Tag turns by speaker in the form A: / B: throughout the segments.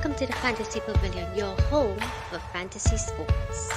A: Welcome to the Fantasy Pavilion, your home for fantasy sports.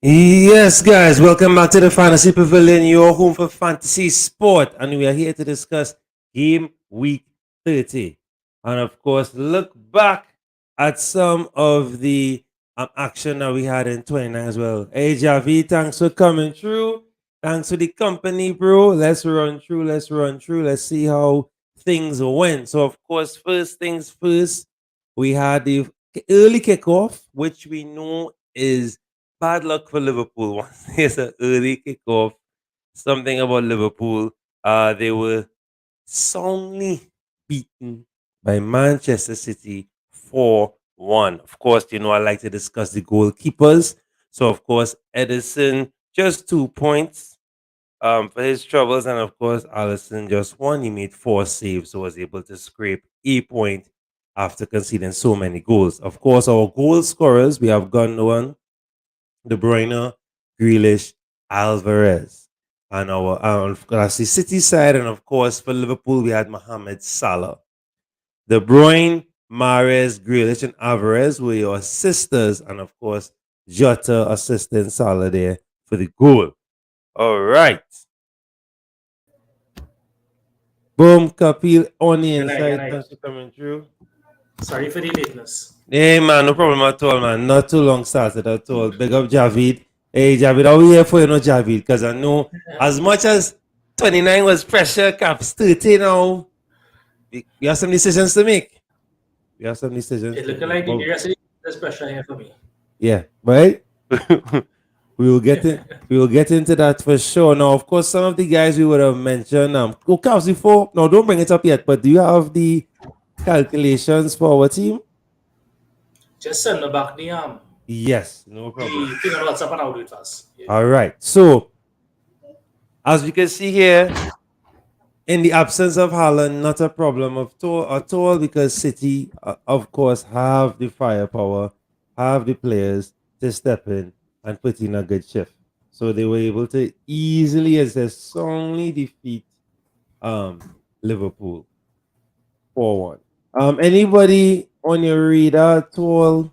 B: Yes, guys, welcome back to the Fantasy Pavilion, your home for fantasy sport. And we are here to discuss game week 30. And of course, look back at some of the action that we had in 29 as well. Hey, Javi, thanks for coming through. Thanks for the company, bro. Let's run through. Let's see how things went. So, of course, first things first, we had the early kickoff, which we know is bad luck for Liverpool. Once there's an early kickoff, something about Liverpool. They were soundly beaten by Manchester City 4-1. Of course, I like to discuss the goalkeepers. So, of course, Edison just 2 points for his troubles. And, of course, Allison just 1. He made 4 saves, so was able to scrape a point after conceding so many goals. Of course, our goal scorers, we have Gundogan, De Bruyne, Grealish, Alvarez. And that's the City side. And of course, for Liverpool, we had Mohamed Salah. De Bruyne, Mahrez, Grealish, and Alvarez were your assisters. And of course, Jota assisting Salah there for the goal. All right. Boom, Kapil on the inside. Thanks for coming through.
C: Sorry for the lateness.
B: Hey, man, no problem at all, man. Not too long started at all. Big up Javid. Hey, Javid, are we here for you, Javid? Because I know as much as 29 was pressure, Caps 30 now, we have some decisions to make.
C: It looks like the rest of there's pressure here for me.
B: Yeah, right? we will get into that for sure. Now, of course, some of the guys we would have mentioned. Caps before. No, don't bring it up yet. But do you have the calculations for our team?
C: Just send them back the
B: Yes, no problem.
C: the thing on WhatsApp and I'll do it fast. Yeah.
B: All right. So, as you can see here, in the absence of Haaland, not a problem at all because City, of course, have the firepower, have the players to step in and put in a good shift. So they were able to easily, as they strongly defeat Liverpool 4-1. Anybody on your radar at all?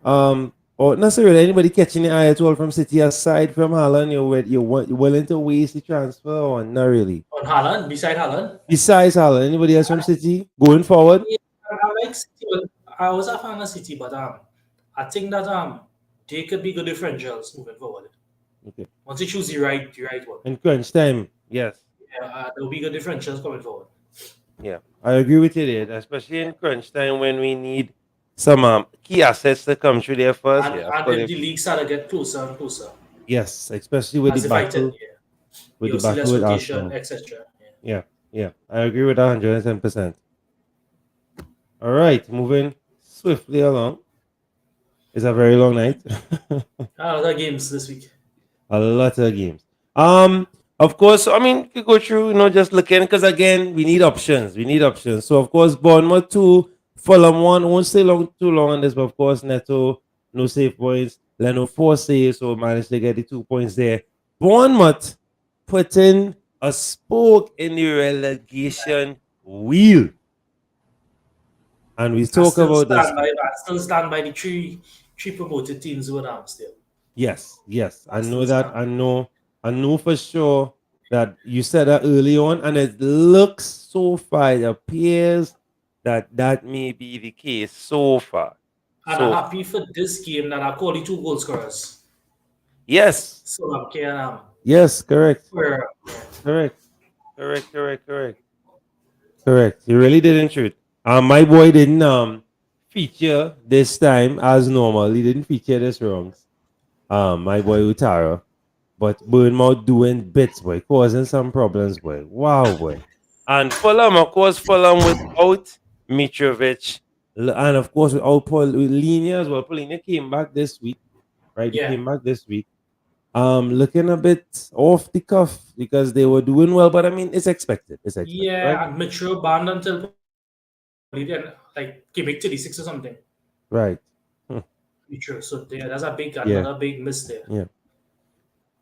B: Or not necessarily anybody catching the eye at all from City aside from Haaland? You're willing to waste the transfer or not really?
C: On Haaland, besides Haaland?
B: Besides Haaland, anybody else from City going forward?
C: Yeah, I like City. I was a fan of City, but I think that they could be good differentials moving forward.
B: Okay.
C: Once you choose the right one.
B: In crunch time, yes.
C: Yeah, there will be good differentials coming forward.
B: Yeah, I agree with you there, especially in crunch time when we need some key assets to come through there first.
C: And the league start to get closer and closer.
B: Yes, especially with the battle. With the battle with Arsenal,
C: etc.
B: Yeah, I agree with that 110%. All right, moving swiftly along. It's a very long night.
C: A lot of games this week.
B: A lot of games. Of course, I mean, we go through, just looking, because again, we need options. So, of course, Bournemouth 2, Fulham 1, won't stay too long on this, but of course, Neto, no save points. Leno 4 saves, so managed to get the 2 points there. Bournemouth putting a spoke in the relegation wheel. And we talk about this.
C: I still stand by the three promoted teams with them still.
B: Yes. I know that. I know for sure that you said that early on, and it looks so far, it appears that may be the case so far.
C: And I'm happy for this game that I call the 2 goal scorers.
B: Yes.
C: So
B: yes, correct. Correct. You really did in truth. My boy didn't feature this time as normal. He didn't feature this wrongs. My boy Utara. But Bournemouth doing bits, boy, causing some problems, boy. Wow, boy. And Fulham, of course, Fulham without Mitrovic. And of course, without Paul with Linia as well. Paulinho came back this week, right? He
C: Yeah,
B: came back this week. Looking a bit off the cuff because they were doing well, but I mean, it's expected. It's expected, right?
C: yeah, and mature banned until probably then, like GB 36 or something.
B: Right. Hmm.
C: Mature, so there, that's a big
B: Yeah.
C: another big miss there.
B: Yeah.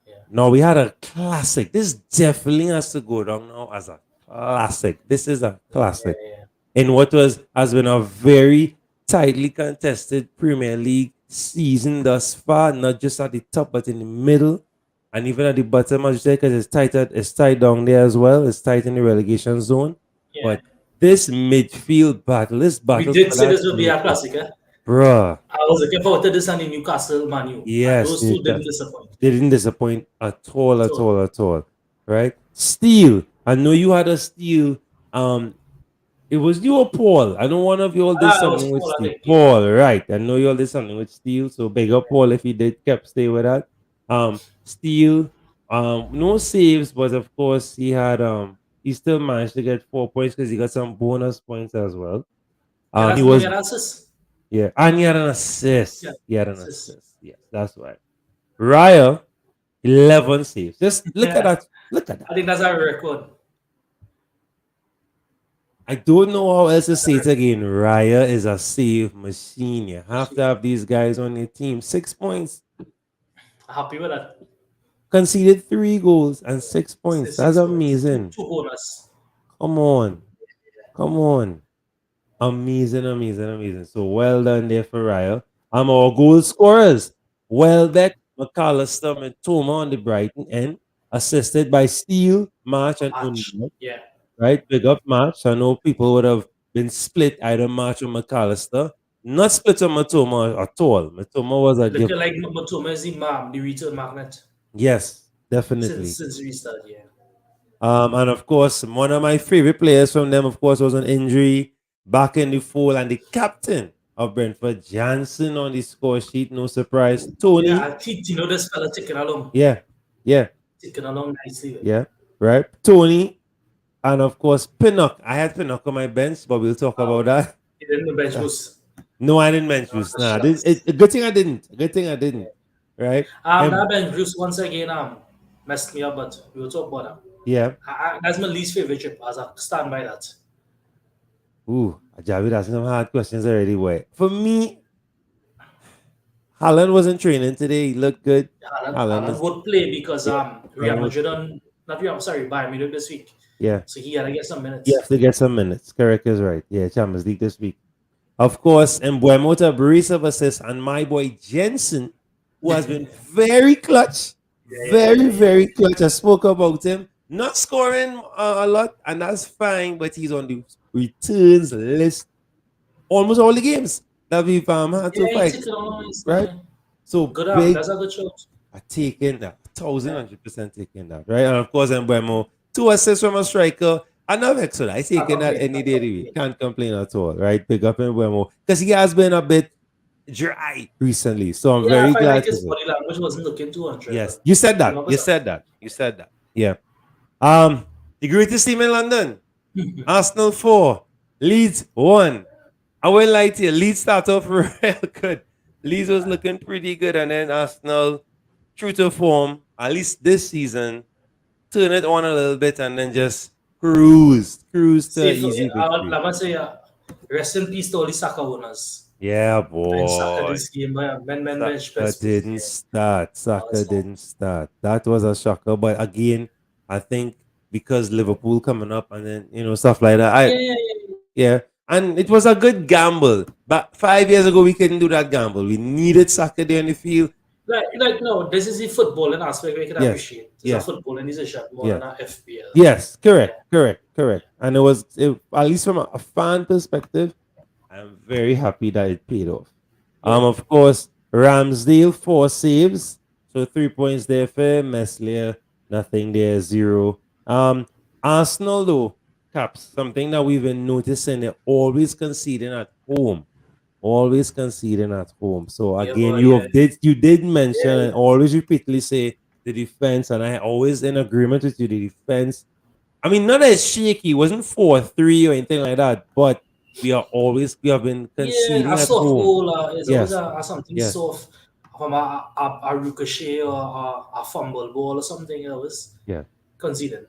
C: Yeah,
B: No, we had a classic. This definitely has to go down now as a classic. This is a classic.
C: yeah, yeah.
B: In what has been a very tightly contested Premier League season thus far, not just at the top, but in the middle and even at the bottom, as you say, because it's tight down there as well. It's tight in the relegation zone.
C: Yeah.
B: But this midfield battle, this
C: We
B: battle
C: did
B: for
C: say
B: that
C: this would be a
B: Europa,
C: classic. Eh?
B: bruh.
C: I was looking forward to this and the Newcastle Manu, and
B: Yes,
C: those two didn't disappoint
B: they didn't disappoint at all,
C: at
B: at
C: all.
B: all, at all. Right? Steel. I know you had a steel. It was you or Paul. I know one of you all did
C: Ah, it was
B: something with
C: Paul, I
B: steel.
C: think. Yeah,
B: Paul, right? I know you all did something with steel. So big up Paul if he did kept stay with that. Steel. No saves, but of course he still managed to get 4 points because he got some bonus points as well.
C: yeah.
B: He
C: That's no,
B: was
C: yeah, that's just
B: yeah, and he had an
C: yeah,
B: assist. He had an
C: it's just
B: assist. Yes, that's right. Raya 11 saves. Just look at
C: yeah.
B: that. Look at that.
C: I think that's our record.
B: I don't know how else to
C: That's
B: say
C: our
B: it
C: record.
B: again. Raya is a save machine. You have to have these guys on your team. 6 points.
C: Happy with that.
B: Conceded 3 goals and 6 points. That's
C: 6 points, two,
B: amazing.
C: two bonus.
B: Come on. Come on. Amazing, amazing, amazing. So well done there for Raya. Our goal scorers. Welbeck, McAllister, Matoma on the Brighton end. Assisted by Steele, March, and
C: Match.
B: Unberg.
C: Yeah.
B: Right? Big up March. I know people would have been split either March or McAllister. Not split on Matoma at all. Matoma was a
C: Looking
B: gift.
C: like Matoma is the mom, the return magnet
B: Yes,
C: since
B: definitely.
C: since restart. Yeah.
B: And of course, one of my favorite players from them, of course, was an injury back in the fold, and the captain of Brentford, Jansen, on the score sheet. No surprise.
C: Yeah,
B: Tony.
C: I think you know this fella
B: Yeah, yeah,
C: ticking along nicely. With.
B: yeah. Right. Tony, and of course, Pinnock. I had Pinnock on my bench, but we'll talk about
C: Wow.
B: that.
C: He didn't bench boost.
B: No, I didn't mention
C: That
B: you.
C: was a
B: Nah,
C: shucks.
B: a good thing I didn't. A good thing I didn't. Right.
C: That
B: And
C: bench boost once again messed me up, but we will talk about that.
B: yeah.
C: That's my least favorite trip. As I stand by that.
B: Ooh, Javi, that's some hard questions already. Wait. For me, Haaland wasn't training today. He looked good. Haaland
C: Haaland
B: is
C: would play because
B: yeah.
C: Real
B: Haaland was
C: Madrid on not Real, sorry, Bayern Munich this week,
B: yeah.
C: so he had to get some
B: You
C: minutes.
B: have to get some minutes. Correct is right. Yeah, Champions League this week. Of course, and Buemota, brace of assists, and my boy Jensen, who has been very clutch,
C: Yeah, yeah,
B: very,
C: yeah, yeah.
B: very clutch. I spoke about him. Not scoring a lot, and that's fine, but he's on the returns list almost all the games that we've had to
C: Yeah, he
B: fight,
C: took it on
B: right?
C: nicely.
B: So
C: Good
B: big
C: that's a good shot.
B: taking that, thousand
C: Yeah,
B: 100% taking that, right? And of course, Mbemo, 2 assists from a striker. Enough extra. I
C: can't
B: taking that
C: complain.
B: any
C: Can't
B: day of the week.
C: complain.
B: Can't complain at all, right? Big up Mbemo because he has been a bit dry recently. So I'm
C: Yeah, I
B: very
C: find like
B: glad to
C: his
B: see.
C: body language wasn't looking too 100,
B: Yes,
C: but
B: you said
C: you
B: that.
C: know
B: You
C: what's up.
B: said that. You said that. Yeah. The greatest team in London. Arsenal 4, Leeds 1. I won't lie to you. Leeds started off real good. Leeds was looking pretty good, and then Arsenal, true to form, at least this season, turn it on a little bit and then just cruise to an
C: Safe.
B: easy victory.
C: Let me say, rest in peace to all the soccer owners.
B: Yeah,
C: And soccer
B: boy.
C: this game, men bench
B: Saka
C: press boost.
B: didn't
C: Yeah,
B: start.
C: that
B: Saka
C: was fun.
B: didn't start. That was a shocker. But again, I think because Liverpool coming up and then stuff like that.
C: Yeah, yeah, yeah.
B: Yeah, and it was a good gamble. But 5 years ago, we couldn't do that gamble. We needed Saka there on the field.
C: Like no, this is the footballing aspect we can
B: Yes,
C: appreciate. It's a
B: yeah,
C: footballing decision more
B: yeah.
C: than a FPL.
B: Yes, correct,
C: Yeah,
B: correct, correct. And at least from a fan perspective, I'm very happy that it paid off.
C: yeah.
B: Of course, Ramsdale 4 saves, so 3 points there for Meslier, nothing there, zero. Arsenal though, Caps, something that we've been noticing, they're always conceding at home. always conceding at home. So
C: Yeah,
B: again,
C: but yeah,
B: you did mention
C: yeah,
B: and always repeatedly say the defense, and I always in agreement with you. The defense, I mean, not as shaky, it wasn't 4-3 or anything like that, but we have been
C: yeah. A
B: conceding at
C: soft
B: home.
C: goal is always
B: Yes,
C: a something
B: yes,
C: soft from a ricochet or a fumble ball or something else
B: yeah.
C: conceded.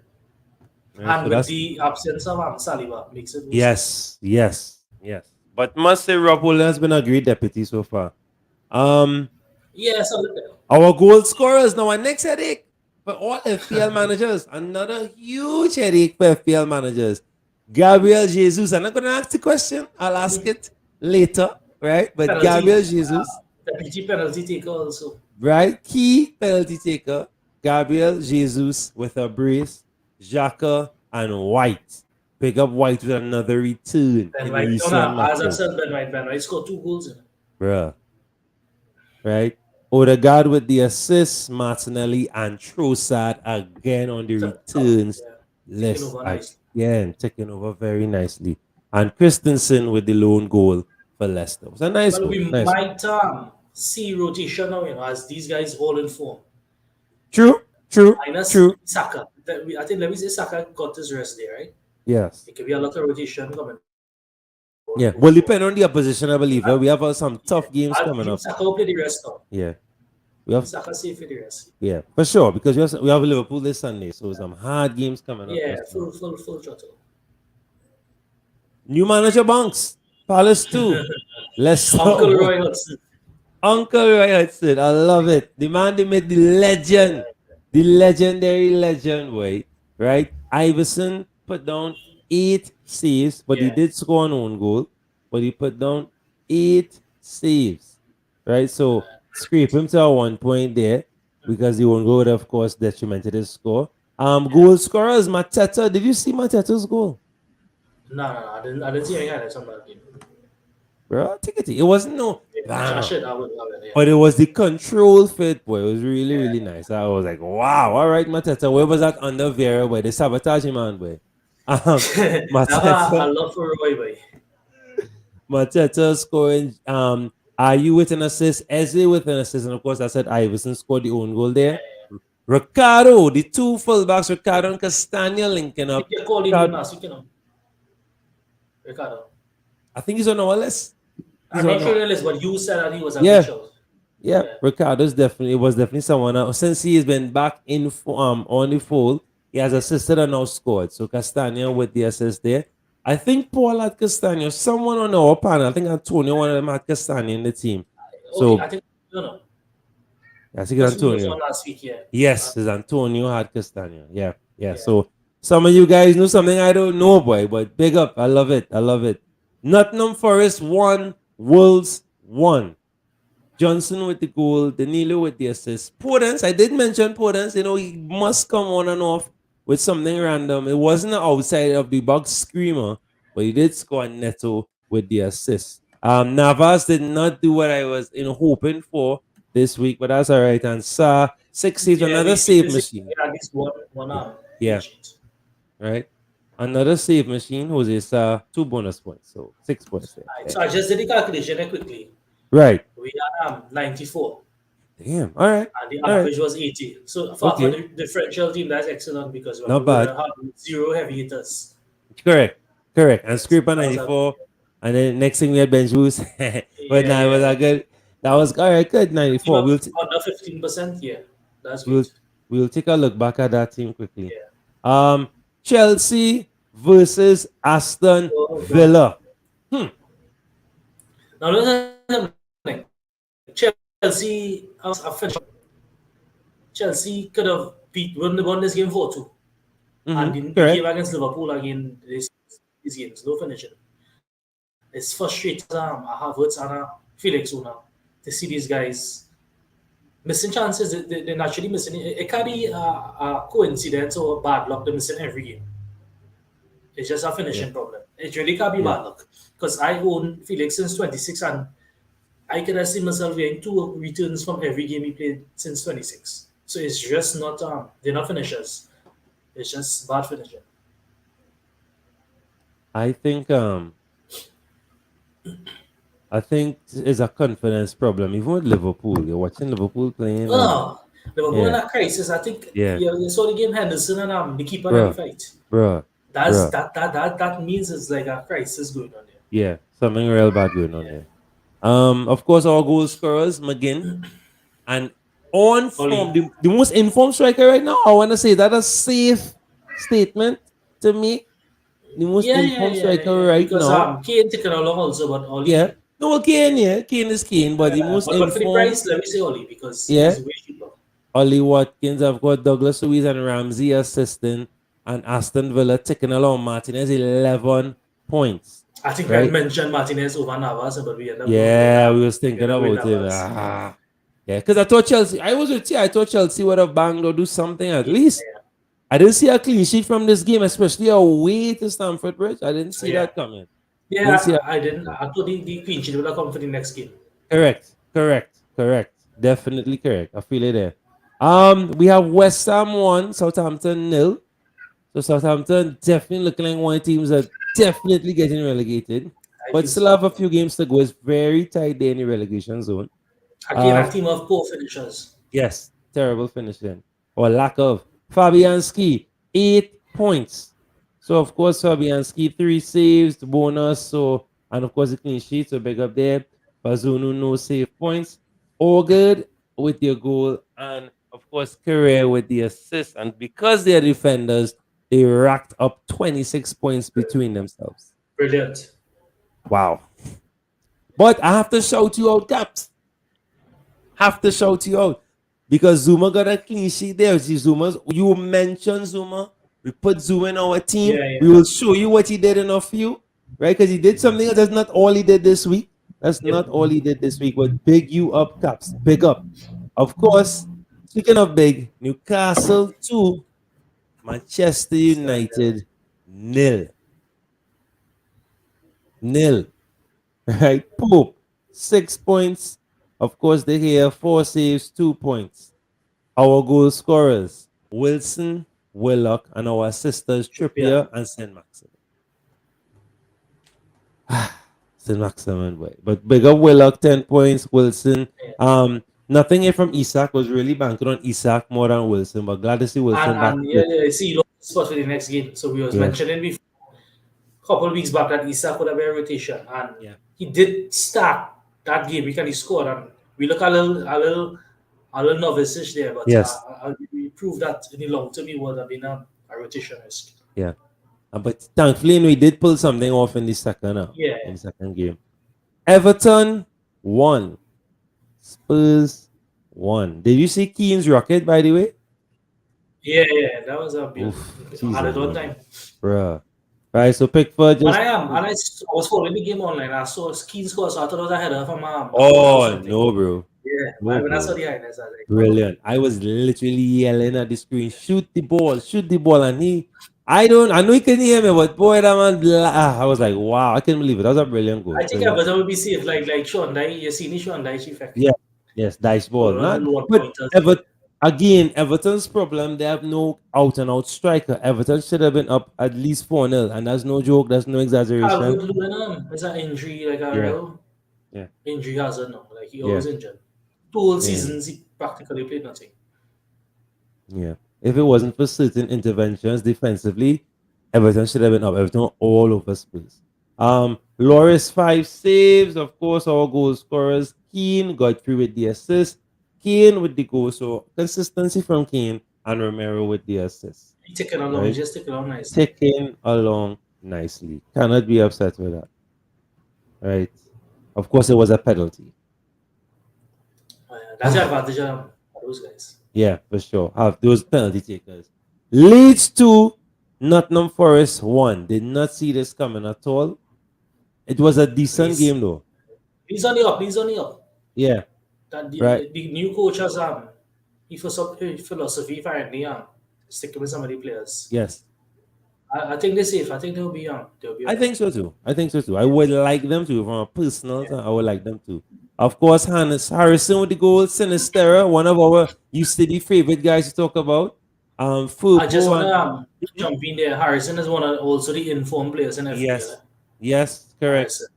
B: Right.
C: And
B: So
C: with
B: that's
C: the absence of Saliba, makes it worse.
B: yes, yes, yes. But must say Rob Holding has been a great deputy so far. Um,
C: Yeah, so
B: our goal scorers now our next headache for all FPL managers. Another huge headache for FPL managers. Gabriel Jesus. I'm not gonna ask the question. I'll ask it later, right? But
C: penalty,
B: Gabriel Jesus,
C: the PG penalty taker also.
B: right? Key penalty taker. Gabriel Jesus with a brace, Xhaka and White. Pick up White with another return
C: Ben
B: in
C: White, no,
B: recent
C: no, as I
B: matches.
C: said, Ben White scored 2 goals in it.
B: Bruh. Right? Odegaard with the assists, Martinelli and Trossard again on the returns
C: Yeah, taking
B: list
C: over nicely.
B: again, taking over very nicely. And Christensen with the lone goal for Leicester. It was a nice
C: Well,
B: one,
C: we
B: nice one.
C: might see rotation now, as these guys hold in form.
B: True, true,
C: Minus
B: true.
C: Saka. I think let me say Saka got his rest there, right?
B: Yes.
C: It could be a lot of rotation coming
B: Yeah.
C: going
B: Well,
C: forward.
B: depend on the opposition, I believe.
C: I,
B: We have some
C: yeah,
B: tough games
C: I
B: coming
C: think
B: up.
C: Saka will play the rest now.
B: Yeah. We
C: Keep
B: have
C: Saka safe for the rest.
B: yeah, for sure. Because we have Liverpool this Sunday. So some hard games coming up
C: Yeah,
B: this Sunday.
C: full throttle.
B: New manager Bunks. Palace 2. Leicester
C: Uncle
B: 1.
C: Roy Hudson.
B: Uncle Roy Hudson, I love it. The man they made the legend, the legendary legend, boy. Right? Iverson put down 8 saves, but he
C: Yeah,
B: did score an own goal. But he put down 8 saves. Right? So scrape him to a 1 point there because the own goal would, of course, detrimented his score.
C: yeah.
B: Goal scorers, Mateta. Did you see Mateta's goal?
C: No. I didn't see any highlights on that game.
B: Bro, take it. It wasn't no
C: I
B: bam.
C: should. I would. Yeah.
B: But it was the control fit, boy. It was really,
C: Yeah.
B: really nice. I was like, wow, all right, Mateta. Where was that under Vera, boy? They sabotage him, man, boy. Um,
C: I have a
B: Mateta,
C: love for Roy, boy.
B: Mateta scoring. Are you with an assist? Eze with an assist, and of course, I said Iverson scored the own goal there. Ricardo, the two fullbacks, Ricardo and Castagna linking
C: I think
B: up.
C: you called him
B: Ricardo,
C: last week, Ricardo.
B: I think he's on our list. He's
C: I'm
B: on
C: not sure
B: our
C: it is, but you said that he was a good
B: yeah.
C: show.
B: Yeah,
C: Yeah.
B: Ricardo's definitely was definitely someone else. Since he has been back in on the fold, he has assisted and now scored. So Castagna with the assist there. I think Paul had Castagna. Someone on our panel, I think Antonio, one of them had Castagna in the team.
C: Okay,
B: So
C: I think no,
B: I think it's
C: because we was
B: Antonio.
C: on last week. Yeah.
B: Yes, it's Antonio had Castagna. Yeah, yeah.
C: Yeah.
B: So some of you guys know something I don't know, boy, but big up. I love it. I love it. Nottingham Forest 1, Wolves 1. Johnson with the goal, Danilo with the assist. Podence, I did mention Podence, he must come on and off with something random. It wasn't an outside of the box screamer, but he did score Neto with the assist. Navas did not do what I was hoping for this week, but that's all right. And Sa 6 saves,
C: Yeah,
B: another
C: we
B: save
C: can see
B: machine.
C: at least one
B: Yeah,
C: clean
B: yeah,
C: sheet.
B: right. Another save machine, Jose Sa, 2 bonus points, so 6 points there.
C: Right,
B: Yeah.
C: so I just did the calculation quickly.
B: Right.
C: We had 94,
B: Damn. All right.
C: and the
B: All right.
C: average was 80. So for
B: Okay.
C: the differential team, that's excellent because
B: Not
C: we're going
B: bad.
C: to have 0 heavy hitters.
B: Correct. Correct. And
C: So
B: Scripa
C: that was a
B: 94. And then next thing we had Ben Juice. But now it was
C: yeah.
B: a good. That was all right. Good
C: Team
B: 94.
C: of under 15%. Yeah, that's
B: We'll
C: great.
B: we'll take a look back at that team quickly.
C: Yeah.
B: Chelsea versus Aston
C: Oh God.
B: Villa.
C: Now listen, Chelsea a finish. Chelsea could have won this game 4-2. And in the game
B: Correct.
C: against Liverpool again, these games, no finishing. It's frustrating. I have words and Felix Una to see these guys missing chances. They're naturally missing. It can be a coincidence or bad luck. They're missing every game. It's just a
B: Yeah.
C: finishing problem. It really can't be
B: Yeah.
C: bad luck. Because I own Felix since 26 and I can see myself getting 2 returns from every game he played since 26. So it's just not they're not finishers. It's just bad finishing.
B: I think it's a confidence problem. Even with Liverpool, you're watching Liverpool playing, and
C: Oh, Liverpool in
B: yeah,
C: a crisis. I think
B: yeah,
C: you saw the game Henderson and the keeper and the
B: bruh,
C: fight.
B: bruh,
C: That's
B: bruh.
C: that means it's like a crisis going on there.
B: Yeah, something real bad going on
C: Yeah.
B: there. Of course, our goal scorers, McGinn, and on form,
C: Oli.
B: the most informed striker right now. I want to say that a safe statement to me. The most informed striker right
C: Because
B: now.
C: Kane taken along also, but
B: Yeah.
C: Oli.
B: No, Kane, yeah. Kane is Kane, but the most
C: But for the
B: informed,
C: price, let me say Oli because
B: yeah.
C: he's way cheaper.
B: Ollie Watkins, I've got Douglas Luiz and Ramsey assisting, and Aston Villa ticking along. Martinez 11 points,
C: I think I
B: right?
C: mentioned Martinez over Navas, but we end up going with
B: Yeah, we was
C: we
B: thinking
C: end up going
B: about it.
C: Navas.
B: Yeah, because I thought Chelsea, I was with you. I thought Chelsea would have banged or do something at
C: Yeah,
B: least. I didn't see a clean sheet from this game, especially away to Stamford Bridge. I didn't see
C: yeah,
B: that coming. Didn't see
C: yeah.
B: that
C: I didn't.
B: coming.
C: I thought the clean sheet would have come for the next game.
B: Correct, correct, correct. Definitely correct. I feel it there. We have West Ham 1, Southampton nil. So Southampton definitely looking like one of the teams that definitely getting relegated,
C: I
B: but
C: feel
B: still
C: so.
B: have a few games to go. It's very tight there in the relegation zone.
C: Again,
B: Uh,
C: a team of poor finishers.
B: yes, terrible finishing or lack of. Fabianski 8 points. So of course Fabianski 3 saves, the bonus. So and of course the clean sheet. So big up there. Bazunu no save points. All good with your goal, and of course Career with the assist. And because they're defenders, they racked up 26 points between themselves.
C: Brilliant.
B: Wow. But I have to shout you out, Caps. Have to shout you out because Zuma got a clean sheet there. See, Zuma's, you mentioned Zuma. We put Zuma in our team.
C: Yeah,
B: We
C: yeah.
B: will show you what he did in a few, right? Because he did something that's not all he did this week. That's
C: Yep.
B: not all he did this week, but big you up, Caps. Big up. Of course, speaking of big, Newcastle 2, Manchester United nil. Nil. Right? Poop. 6 points. Of course, they here 4 saves, 2 points. Our goal scorers, Wilson, Willock, and our sisters,
C: Yeah.
B: Trippier and St. Maximin. St. Maximin, boy. But big up Willock, 10 points. Wilson, nothing here from Isak. Was really banking on Isak more than Wilson, but glad to see Wilson back.
C: Yeah, see, you lost spot for the next game. So we was
B: Yeah,
C: mentioning before a couple of weeks back that Isak would have a rotation, and
B: yeah,
C: he did start that game. He scored, and we look a little novice there, but
B: yes,
C: we proved that in the long term he would have been a rotation risk.
B: yeah. But thankfully, we did pull something off in the second
C: Yeah,
B: in the second game. Everton won. Spurs won. Did you see Keane's rocket, by the way?
C: that was a bit
B: Oof,
C: added
B: Jesus,
C: on
B: bro.
C: time.
B: Bruh. Right, so Pickford
C: And
B: just.
C: I was following the game online. I saw Keen score, so I thought it was a header from a coach or
B: Oh,
C: something.
B: no, bro.
C: Yeah,
B: No,
C: when I saw
B: bro.
C: the highlights, I was like, wow.
B: Brilliant. I was literally yelling at the screen, shoot the ball. And I know he couldn't hear me, but boy, that man, I was like, wow, I can't believe it. That was a brilliant goal.
C: I think
B: Brilliant.
C: Everton will be safe, like Sean Dyche. You seen the Sean Dyche effect.
B: Yeah, yes, dice ball.
C: Or
B: Not,
C: lower
B: but
C: pointers.
B: again, Everton's problem, they have no out and out striker. Everton should have been up at least 4-0, and that's no joke, that's no exaggeration.
C: Calvert Lewin is an injury, like a
B: Yeah,
C: real
B: yeah,
C: injury hazard now. Like he
B: yeah,
C: always injured. 2 whole
B: yeah.
C: seasons he practically played nothing.
B: Yeah. If it wasn't for certain interventions defensively, Everton should have been up. Everton all over Spurs. Loris 5 saves, of course, our goal scorers. Keane got through with the assist. Kane with the goal. So consistency from Kane and Romero with the assist.
C: He took it along, he
B: Right?
C: just took it along nicely.
B: Taking along nicely. Cannot be upset with that. Right? Of course, it was a penalty.
C: That's the advantage of those guys.
B: Yeah, for sure. Have those penalty takers. Leads to Nottingham Forest 1. Did not see this coming at all. It was a decent
C: He's
B: game though.
C: he's on the up. He's on the up.
B: Yeah,
C: That
B: right.
C: the new coach has he for some philosophy apparently sticking with some of the players.
B: Yes.
C: I think they're safe. I think they'll be
B: I
C: alright.
B: think so too. I think so too. I would like them to from a personal I would like them to. Of course, Hannes Harrison with the goal, Sinistera, one of our used to be favorite guys to talk about.
C: I just
B: Firpo
C: want
B: and
C: to jump in there. Harrison is one of also the informed players in FPL.
B: yes. Yes, correct.
C: Harrison.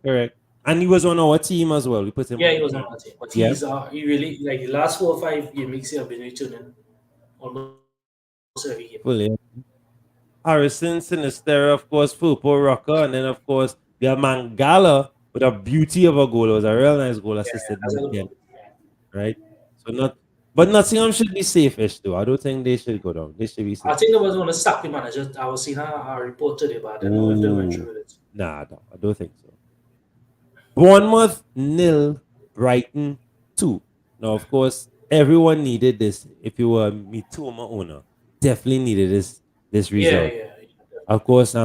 B: Correct. And he was on our team as well. We put him
C: Yeah,
B: on
C: he
B: the
C: was on
B: team.
C: our team, but
B: Yeah,
C: he really like the last 4 or 5 games he have been returning almost every game.
B: fully. Harrison, Sinistera, of course, Fupo, Rocker, and then, of course, we have Mangala with a beauty of a goal. It was a real nice goal
C: Yeah,
B: assisted
C: as
B: by
C: a
B: Ken,
C: goal. Yeah.
B: right? So, but Nottingham should be safe-ish, though. I don't think they should go down. They should be
C: I
B: safe.
C: think there was one to sack the manager. I was seeing a report today, but I don't know if they went
B: Ooh,
C: through with it.
B: nah, no, I don't think so. Bournemouth nil, Brighton 2. Now, of course, everyone needed this. If you were a Mitoma owner, definitely needed this
C: Yeah,
B: result.
C: yeah.
B: Of course,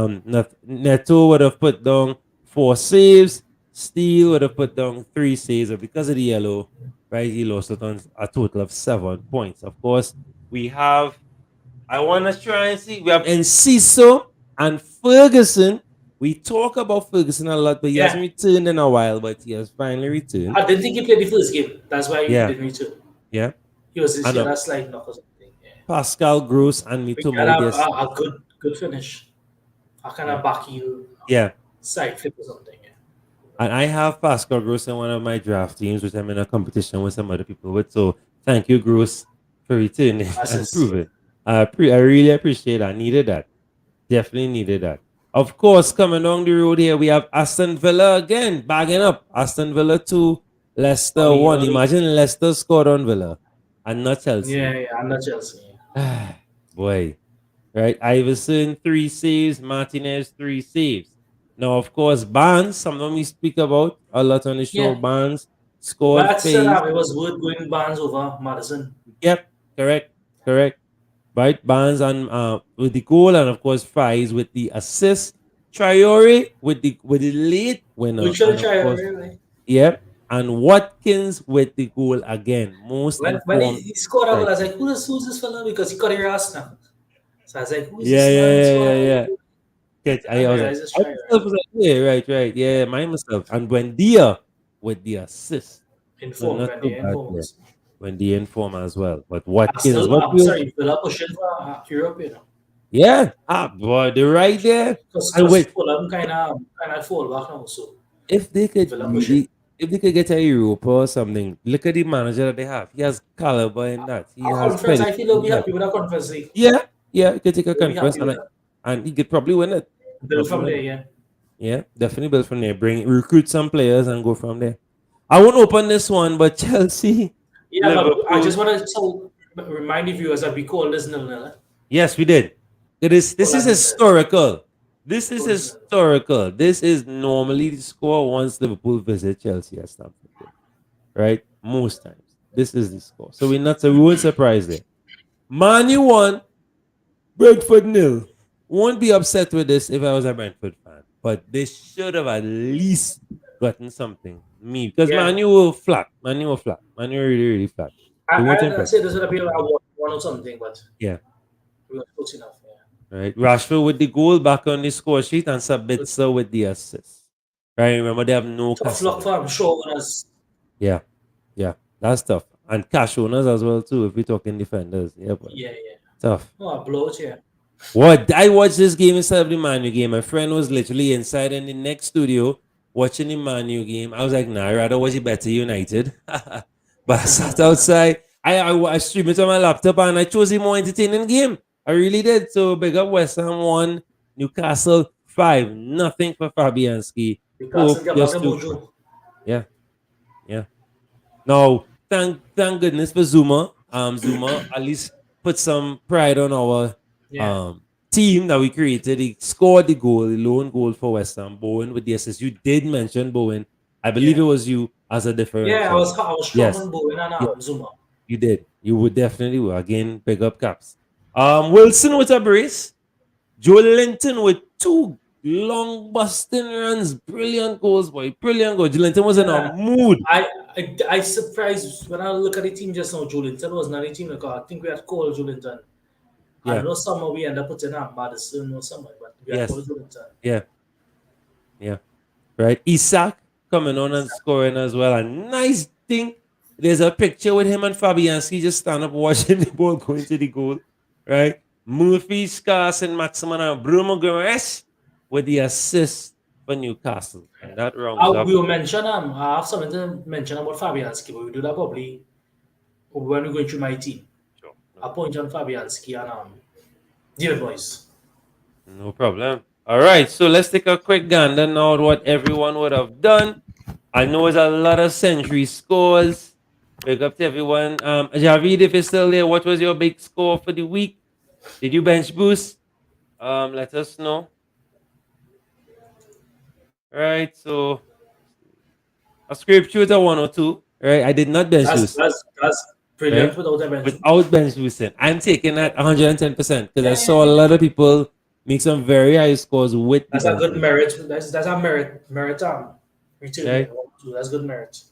B: Neto would have put down 4 saves. Steele would have put down 3 saves, but because of the yellow, right, he lost it on a total of 7 points. Of course, we have. I want to try and see. We have Enciso and Ferguson. We talk about Ferguson a lot, but he hasn't
C: Yeah,
B: returned in a while. But he has finally returned.
C: I didn't think he played the first game. That's why he
B: Yeah,
C: didn't return.
B: yeah.
C: He
B: And
C: had a slight knock or something. Yeah,
B: Pascal Gross and
C: we
B: Mitoma
C: had
B: with
C: a,
B: this.
C: a good finish. A kind
B: Yeah,
C: of back heel
B: yeah.
C: side flip or something. Yeah.
B: And I have Pascal Gross in one of my draft teams, which I'm in a competition with some other people with. So thank you, Gross, for returning and
C: Assist. Yeah.
B: proving. I really appreciate that. I needed that. Definitely needed that. Of course, coming down the road here, we have Aston Villa again, bagging up. Aston Villa 2, Leicester 1.
C: Early.
B: Imagine Leicester scored on Villa and not
C: Yeah,
B: Chelsea.
C: yeah. I'm not Chelsea.
B: Boy, right? Iverson, 3 saves. Martinez, 3 saves. Now, of course, Barnes, something we speak about a lot on the show.
C: Yeah.
B: Barnes
C: But
B: scored
C: I said
B: phase.
C: it was worth going Barnes over Madison.
B: Yep, correct, correct. Right, Barnes and with the goal, and of course Fries with the assist. Traore with the late winner,
C: Mutual
B: and of
C: try,
B: course,
C: really.
B: yep, and Watkins with the goal again. Most
C: When
B: informed
C: he scored a goal, I was
B: striker.
C: like, who's this fella? Because he cut your ass now. So I was like, who's
B: Yeah,
C: this
B: yeah,
C: man? He
B: yeah,
C: scored a
B: yeah,
C: goal.
B: yeah. Catch,
C: I
B: I was like,
C: realized it's
B: I
C: try,
B: myself was like, yeah, right, right, yeah, my myself, and Buendia with the assist. So
C: Informed
B: not
C: when
B: so
C: they
B: bad there.
C: informs.
B: When the inform as well, but Watkins,
C: Arsenal,
B: what
C: I'm
B: you?
C: sorry, Villa pushing for Europe, you know.
B: Yeah, boy, they're right there. And
C: Because
B: wait,
C: Fulham kind of fall back now, so
B: if they could
C: Villa pushing.
B: really, if they could get a Europa or something, look at the manager that they have. He has caliber in that. He
C: Our
B: has
C: conference,
B: pedigree
C: I feel they'll
B: in
C: be
B: that.
C: happy with our conference league.
B: Yeah, yeah, he could take a
C: They'll be
B: conference
C: happy
B: and
C: with that.
B: he could probably win it.
C: Build
B: Probably
C: from
B: win
C: there,
B: it.
C: yeah.
B: Yeah, definitely build from there. Bring recruit some players and go from there. I won't open this one, but Chelsea,
C: Yeah, but I
B: Liverpool.
C: just want to remind the viewers that we call this nil-nil.
B: Yes, we did. It is.
C: Call
B: This is
C: that nil-nil.
B: historical. This is
C: Call this nil-nil.
B: historical. This is normally the score once Liverpool visit Chelsea at Stamford Bridge, right? Most times, this is the score. So we're not. So we weren't surprised there. Man U won. Brentford nil. Won't be upset with this if I was a Brentford fan, but they should have at least gotten something. Me, because
C: Yeah.
B: Man U were flat. Man U were flat. Man U were really, really flat. They weren't
C: I'd
B: impressive.
C: say this would be around one or something, but
B: Yeah.
C: we were close enough. Yeah.
B: Right. Rashford with the goal back on the score sheet and
C: But
B: Sabitzer with the assist. Right. Remember they have no
C: tough luck
B: Castle.
C: for him, sure winners.
B: Yeah. Yeah. That's tough. And cash owners as well too, if we're talking defenders. Yeah, but
C: Yeah, yeah.
B: tough.
C: Oh, a blowout, yeah.
B: What? I watched this game instead of the Manu game. My friend was literally inside in the next studio watching the Manu game. I was like, nah, I'd rather watch it better United. But I sat outside. I streamed it on my laptop and I chose a more entertaining game. I really did. So big up West Ham 1, Newcastle 5. Nothing for Fabianski.
C: Newcastle
B: Pope
C: get back
B: just
C: the
B: too quick.
C: mojo.
B: Yeah, yeah. Now, thank goodness for Zuma. Zuma at least put some pride on our
C: Yeah.
B: team that we created. He scored the goal, the lone goal for West Ham. Bowen with the assist. You did mention Bowen. I believe it
C: Yeah.
B: was you as a
C: Yeah,
B: differential.
C: I was strong
B: Yes,
C: on Bowen and
B: yeah,
C: Zuma.
B: you did. You would definitely will. Again, big up caps. Wilson with a brace. Joe Linton with 2 long busting runs. Brilliant goals, boy. Brilliant goal. Joe Linton was in a
C: Yeah.
B: mood.
C: I surprised when I look at the team just now. Julinton was not a team. Like, I think we had called Julinton. I
B: Yeah.
C: know summer we end up putting up Madison or somewhere, but we had called
B: Yes.
C: Julinton.
B: Yeah. Yeah. Right. Isak coming on and scoring as well. A nice thing. There's a picture with him and Fabianski just stand up watching the ball go into the goal. Right. Murphy, Scars, and Maximan and Bruno Guimaraes with the assist. for Newcastle. And that rounds up.
C: We will mention I have something to mention about Fabianski, but we do that probably when we're going through my team.
B: Sure. No,
C: I point on Fabianski and David Boys.
B: no problem. All right, so let's take a quick gander now at what everyone would have done. I know it's a lot of century scores. Big up to everyone. Javid, if you're still there, what was your big score for the week? Did you bench boost? Let us know. Right, so a script shooter 102. Right, I did not bench boost.
C: That's brilliant
B: Right,
C: without a bench.
B: without bench boosting. I'm taking that 110% because I
C: Yeah,
B: saw a lot of people make some very high scores with the
C: that's a
B: bench
C: good
B: boost.
C: merit. That's a merit return
B: Right.
C: there. That's good merit.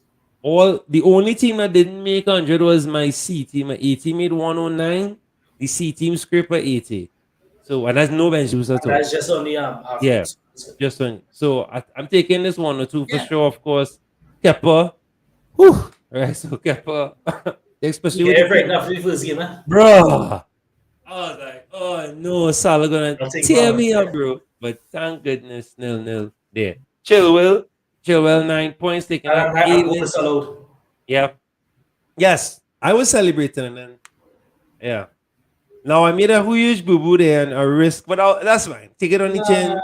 B: All the only team that didn't make 100 was my C team. My A team made 109. The C team scraper 80. So and that's no bench boost at
C: And
B: all.
C: that's just only
B: Yeah,
C: average.
B: just on. So I'm taking this 102 for
C: Yeah.
B: sure. Of course, Kepa. Whew. Right. So Kepa, especially with
C: Yeah,
B: the
C: right
B: team,
C: now for the first game, eh?
B: bro. I was like, oh no, Salah gonna
C: Nothing
B: tear
C: wrong.
B: me up, bro. But thank goodness, 0-0 there. Chilwell 9 points, taking
C: And
B: that
C: I'm
B: A.
C: bonus allowed.
B: Yeah. Yes, I was celebrating and then yeah. Now I made a huge boo boo there and a risk, but that's fine. Take it on the chin.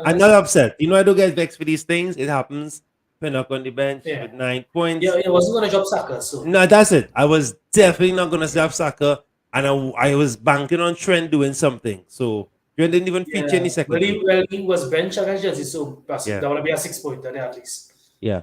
B: I'm not upset. You know, I don't get vexed for these things. It happens. Pinnock on the bench
C: Yeah.
B: with 9 points.
C: Yeah, it wasn't gonna drop Saka, so
B: No, that's it. I was definitely not gonna snap Saka, and I was banking on Trent doing something. So Trent didn't even feature in
C: yeah.
B: the second game.
C: Well, he was bench against Chelsea, so
B: Yeah,
C: that would be a 6 pointer there at least.
B: yeah.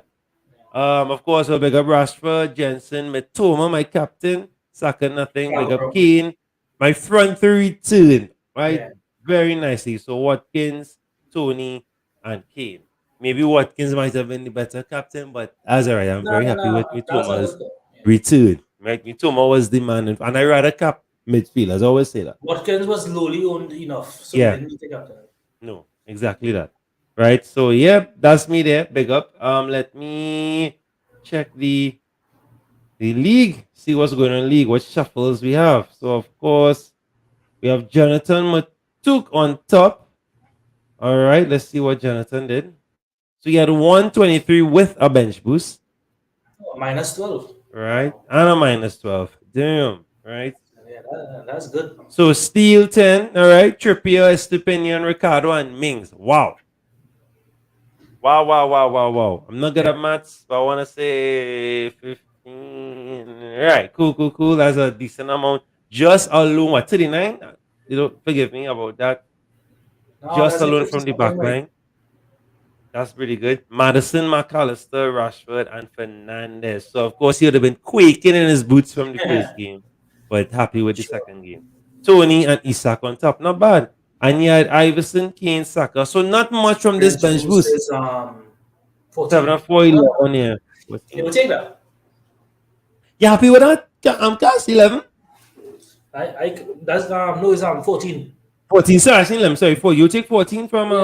B: Of course, a big up Rashford, Jensen, Mitoma, my captain. Saka nothing. Big up
C: Bravo.
B: Kane. My front three return, right?
C: Yeah.
B: Very nicely. So Watkins, Tony, and Kane. Maybe Watkins might have been the better captain, but as alright. I'm very happy with
C: That's a
B: Mitoma's
C: good. Yeah.
B: return. Right? Mitoma was the man, and I rather cap midfield. I always say that.
C: Watkins was lowly owned enough, so he
B: Yeah.
C: didn't need to captain.
B: No, exactly that. Right. So yeah, that's me there. Big up. Let me check the league, see what's going on in the league, what shuffles we have. So, of course, we have Jonathan Matuk on top. All right, let's see what Jonathan did. So, he had 123 with a bench boost.
C: Oh, minus 12.
B: Right, and a minus 12. Damn, right?
C: Yeah, that's good.
B: So, Steel 10. All right, Trippier, Estupinian, Ricardo, and Mings. Wow. Wow. I'm not good at maths, but I want to say 15. All right, cool. That's a decent amount. Just alone, what, 39? You don't forgive me about that.
C: No,
B: Just
C: that's like
B: alone
C: 50
B: from the
C: something,
B: back
C: right?
B: line. That's pretty good. Madison, McAllister, Rashford, and Fernandez. So, of course, he would have been quaking in his boots from the first game, but happy with the
C: Sure.
B: second game. Tony and Isak on top. Not bad. And he had Iverson, Kane, Saka. So, not much from this bench
C: Boost
B: boost.
C: is 14.
B: 7 and 4, 11, yeah. What's
C: You will take that.
B: you happy with that? I'm cast 11.
C: That's no, it's 14.
B: 14, sorry, I seen them. Sorry, 4. You take 14 from.
C: Yeah,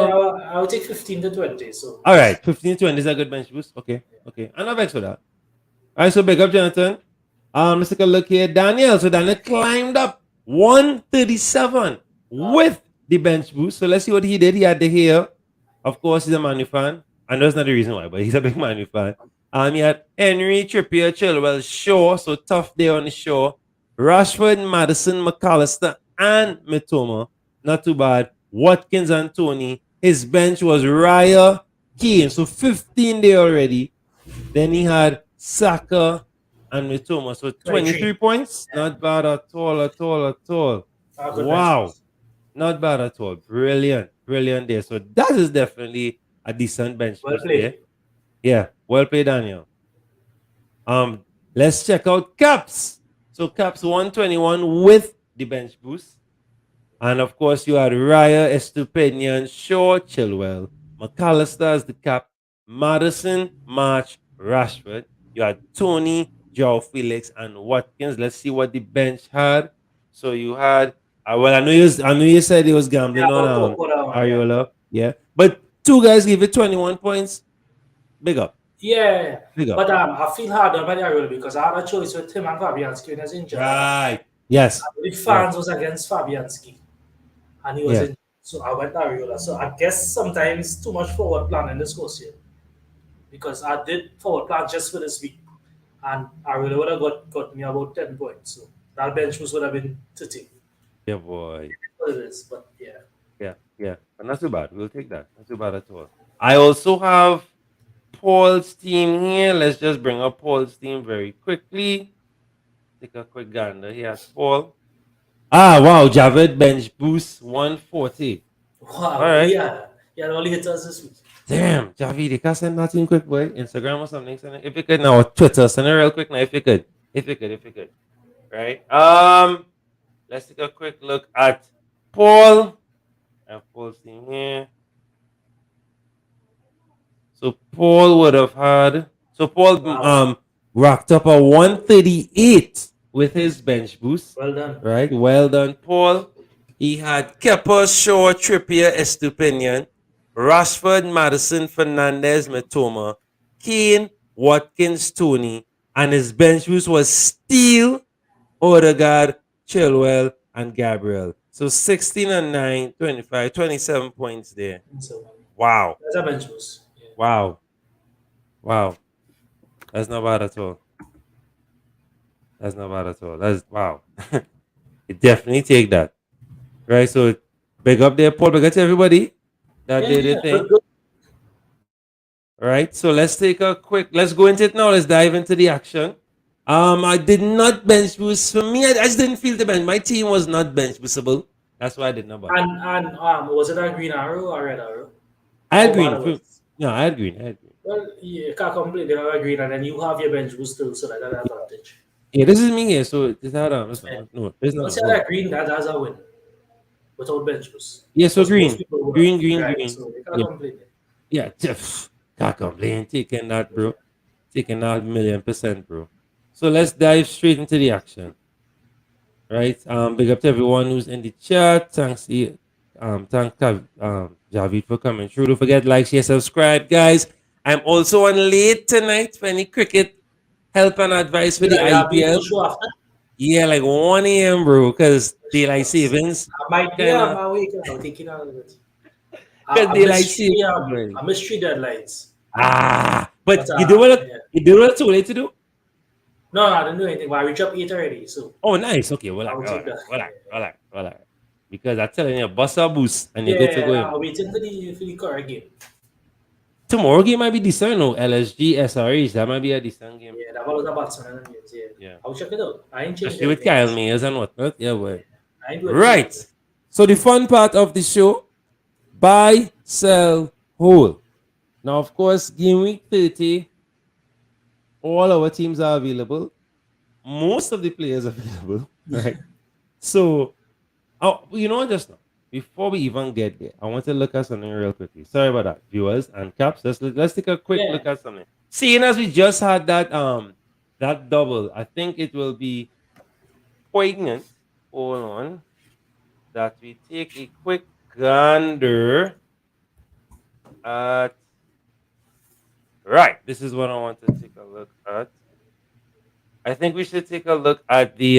C: I will take 15 to 20. So
B: All right, 15 20 is a good bench boost. Okay. I'm not vexed for that. All right, so big up, Jonathan. Let's take a look here. Daniel. So Daniel climbed up 137 with the bench boost. So let's see what he did. He had the hair. Of course, he's a Man U fan. I know it's not the reason why, but he's a big Man U fan. He had Henry, Trippier, Chilwell, Shaw. So tough day on the shore. Rashford, Madison, McAllister, and Mitoma. Not too bad. Watkins and Tony. His bench was Raya, Kane. So 15 there already. Then he had Saka and Mitoma. So 23 points. Not bad at all.
C: good
B: Wow.
C: bench.
B: Not bad at all. Brilliant there. So that is definitely a decent bench
C: Well
B: boost
C: played.
B: there. Yeah, well played, Daniel. Let's check out Caps. So Caps 121 with the bench boost. And of course, you had Raya, Estupinian, Shaw, Chilwell, McAllister as the cap, Madison, March, Rashford. You had Tony, Joe Felix, and Watkins. Let's see what the bench had. So you had well, I know you said he was gambling
C: Yeah,
B: on
C: yeah.
B: Ariola. Yeah. But two guys give it 21 points. Big up.
C: Yeah,
B: Big up.
C: but I feel hard on Ariola because I had a choice with him and Fabianski when he was injured.
B: Right. Yes.
C: The fans was against Fabianski, and he was
B: Yeah.
C: in. So I went Ariola. So I guess sometimes too much forward plan in this course here. Because I did forward plan just for this week. And Ariola would have got me about 10 points. So that bench boost would have been 30.
B: Yeah, boy.
C: What it is, but yeah.
B: Yeah, yeah. But not too bad. We'll take that. Not too bad at all. I also have Paul's team here. Let's just bring up Paul's team very quickly. Take a quick gander here at Paul. Ah, wow. Javed bench boost 140. All
C: Wow,
B: right.
C: yeah. Yeah, the only hitters this week.
B: Damn, Javi, they can send that in quick, boy. Instagram or something. Send it. If you could now, or Twitter, send it real quick now. If you could. If you could, if you could. Right. Let's take a quick look at Paul. I have Paul's team here. So Paul would have had. So Paul
C: Wow.
B: racked up a 138 with his bench boost.
C: Well done.
B: Right. Well done, Paul. He had Kepa, Shaw, Trippier, Estupinian, Rashford, Madison, Fernandez, Matoma, Kane, Watkins, Tony, and his bench boost was Steele, Odegaard, Chilwell, and Gabriel. So 16 and 9, 25, 27 points there.
C: So
B: Wow.
C: that's a bench boost. Yeah.
B: Wow. Wow. That's not bad at all. That's not bad at all. That's wow. You definitely take that. Right. So big up there, Paul. Big up to everybody that
C: Yeah,
B: did their
C: yeah.
B: thing.
C: Good, good.
B: All right. So let's take a quick, let's go into it now. Let's dive into the action. I did not bench boost. For me, I just didn't feel the bench. My team was not bench boostable. That's why I did not bother.
C: And was it a green arrow or red arrow?
B: I
C: How
B: had
C: bad
B: green.
C: it was?
B: No, I had green. I had green.
C: Well, you can't complain. They have a green, and then you have your bench boost too, so that's an advantage.
B: Yeah, this is me here. So this had this
C: Yeah.
B: one. No, there's not.
C: Once you
B: Hold
C: have
B: on.
C: that green, that's a win without bench boost.
B: Yeah, so
C: Because most
B: green.
C: people would have.
B: Green, green,
C: Right,
B: green.
C: so you can't
B: Yeah.
C: complain.
B: Yeah, can't complain. Taking that, bro. Taking that 1,000,000%, bro. So let's dive straight into the action. Right. Big up to everyone who's in the chat. Thanks Javid for coming through. Don't forget, like, share, subscribe, guys. I'm also on late tonight for any cricket help and advice for
C: You
B: the
C: know, you have been
B: IPL.
C: to show after.
B: Yeah, like 1 a.m., bro, because daylight savings
C: I might be
B: kind
C: on
B: of
C: my way. I'm thinking a little bit.
B: because
C: I
B: daylight
C: missed
B: savings.
C: three.
B: Right.
C: I missed three deadlines.
B: But
C: But yeah.
B: you do what too late to do.
C: No, I didn't do anything. But I reached up 8 already, so
B: Oh, nice. Okay, well,
C: I
B: all
C: will take
B: right,
C: that.
B: all right, all right. Because I'm telling you, bust a boost and you're good to go.
C: Yeah, I'm waiting for the correct game.
B: Tomorrow game might be decent. No, LSG, SRH. That might be a decent game.
C: Yeah, that was about some games. Yeah,
B: Yeah.
C: I'll check it out. I ain't changed
B: Especially with
C: anything.
B: Kyle Mayers and whatnot. Yeah, boy.
C: I ain't doing
B: Right.
C: anything.
B: So the fun part of the show, buy, sell, hold. Now, of course, game week 30, all our teams are available. Most of the players are available. Right. So, you know what, just now, before we even get there, I want to look at something real quickly. Sorry about that, viewers and caps. Let's take a quick
C: Yeah.
B: look at something. Seeing as we just had that double, I think it will be poignant. Hold on, that we take a quick gander at. Right, this is what I want to take a look at. I think we should take a look at the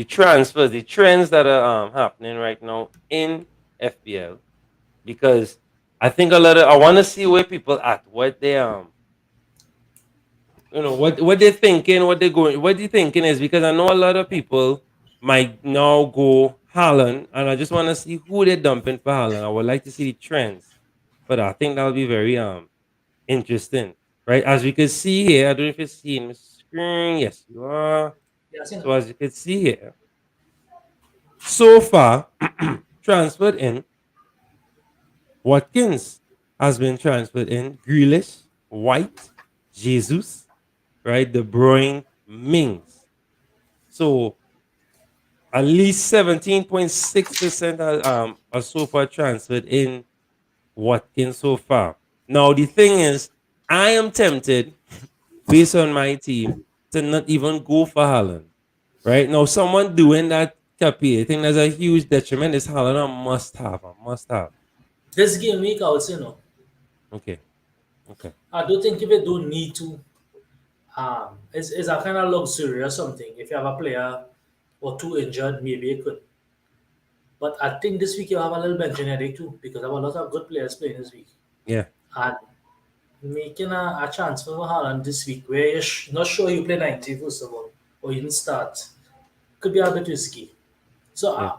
B: transfers, the trends that are happening right now in FPL, because I think I want to see where people at, what they what they're thinking, what they're going, what they're thinking is, because I know a lot of people might now go Haaland, and I just want to see who they're dumping for Haaland. I would like to see the trends, but I think that'll be very interesting, right? As we can see here, I don't know if you're seeing my screen. Yes, you are.
C: Yeah, I seen
B: So
C: that.
B: as you can see here, so far transferred in Watkins has been transferred in, Grealish, White, Jesus, right? De Bruyne, Mings. So at least 17.6% are so far transferred in Watkins so far. Now the thing is, I am tempted, based on my team, to not even go for Haaland. Right? Now someone doing that copy, I think there's a huge detriment. Is Haaland a must have, a must have.
C: This game week, I would say no.
B: Okay. Okay.
C: I don't think if you don't need to, it's a kind of luxury or something. If you have a player or two injured, maybe it could. But I think this week you have a little benching headache too because I have a lot of good players playing this week.
B: Yeah.
C: And making a transfer for Haaland this week where you're not sure you play 90 first of all, or you didn't start, could be a bit risky. So
B: Yeah.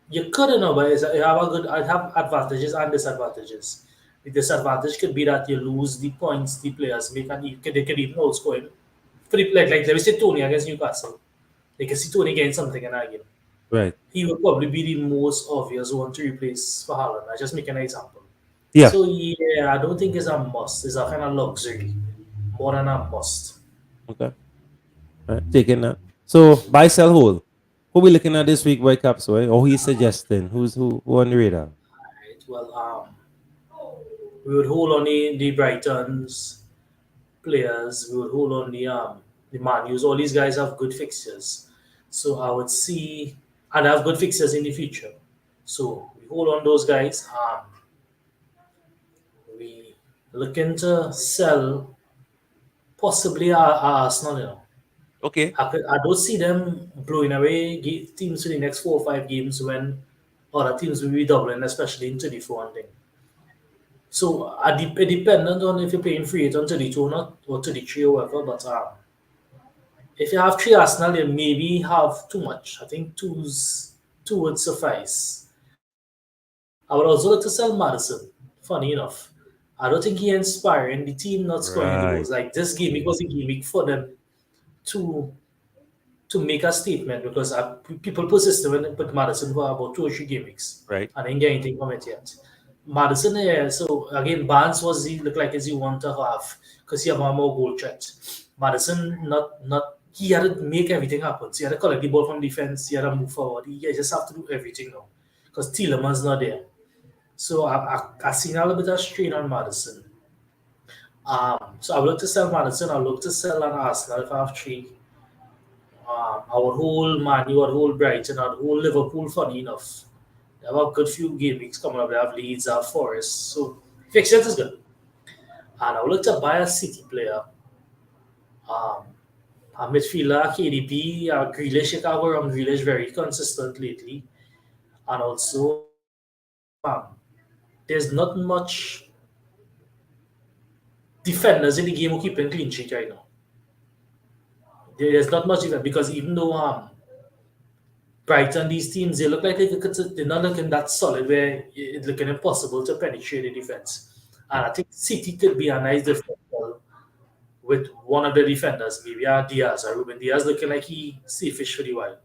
C: you could, but you have a good. I have advantages and disadvantages. The disadvantage could be that you lose the points the players make, and they could even outscore him. Like let me say Tony against Newcastle. They can see Tony getting something in that game.
B: Right.
C: He would probably be the most obvious one to replace for Haaland. I just make an example.
B: Yeah.
C: So yeah, I don't think it's a must. It's a kind of luxury more than a must.
B: Okay. All right. Taking that. So buy, sell, hold. Who we looking at this week, White Caps, right? Or he's suggesting? Who on the radar?
C: Right. Well, we would hold on the Brightons players. We would hold on the Manus. All these guys have good fixtures, so I would see and have good fixtures in the future. So we hold on those guys. We looking to sell possibly our Arsenal.
B: Okay.
C: I don't see them blowing away teams for the next 4 or 5 games when other teams will be doubling, especially in 34 and thing. So it dependent on if you're playing free hit on 32 or not, or 33 or whatever. But if you have three Arsenal, you maybe have too much. I think two would suffice. I would also like to sell Madison. Funny enough, I don't think he inspiring the team not scoring any goals.
B: Right.
C: Like this game, it was a gimmick for them to make a statement because people persisted when they put Madison for about 2 or 3 game weeks
B: Right.
C: and didn't get anything from it yet. Madison, yeah, so again, Barnes was he looked like as he want to have because he have one more goal threat. Madison, not he had to make everything happen. So he had to collect the ball from defense, he had to move forward. He just have to do everything now because Tielemans not there. So I seen a little bit of strain on Madison. So I would look to sell Madison. I would look to sell an Arsenal if I have three. Our whole Man U, our whole Brighton, our whole Liverpool, funny enough. They have a good few game weeks coming up. They have Leeds, have Forest. So fixtures is good. And I would like to buy a City player. Um, a midfielder, KDB, Grealish, Chicago around Grealish, very consistent lately. And also, there's not much defenders in the game who keeping clean sheet right now. There's not much defense because even though Brighton, these teams, they look like they're not looking that solid where it's looking impossible to penetrate the defense. And I think City could be a nice differential with one of the defenders, maybe Diaz or Ruben Diaz, looking like he safe-ish for the while.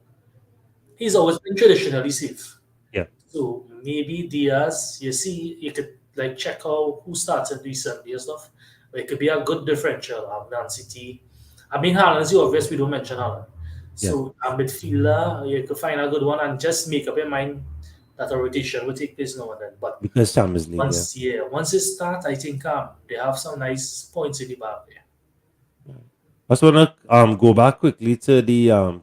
C: He's always been traditionally safe.
B: Yeah.
C: So maybe Diaz, you see, you could like check out who starts in recently and stuff. But it could be a good differential. Man City. I mean, Haaland is the obvious, we don't mention Haaland.
B: Yeah.
C: So a midfielder, you could find a good one and just make up your mind that a rotation will take place now and then. But
B: Because Champions League.
C: once it starts, I think they have some nice points in the bag there.
B: I just wanna go back quickly to the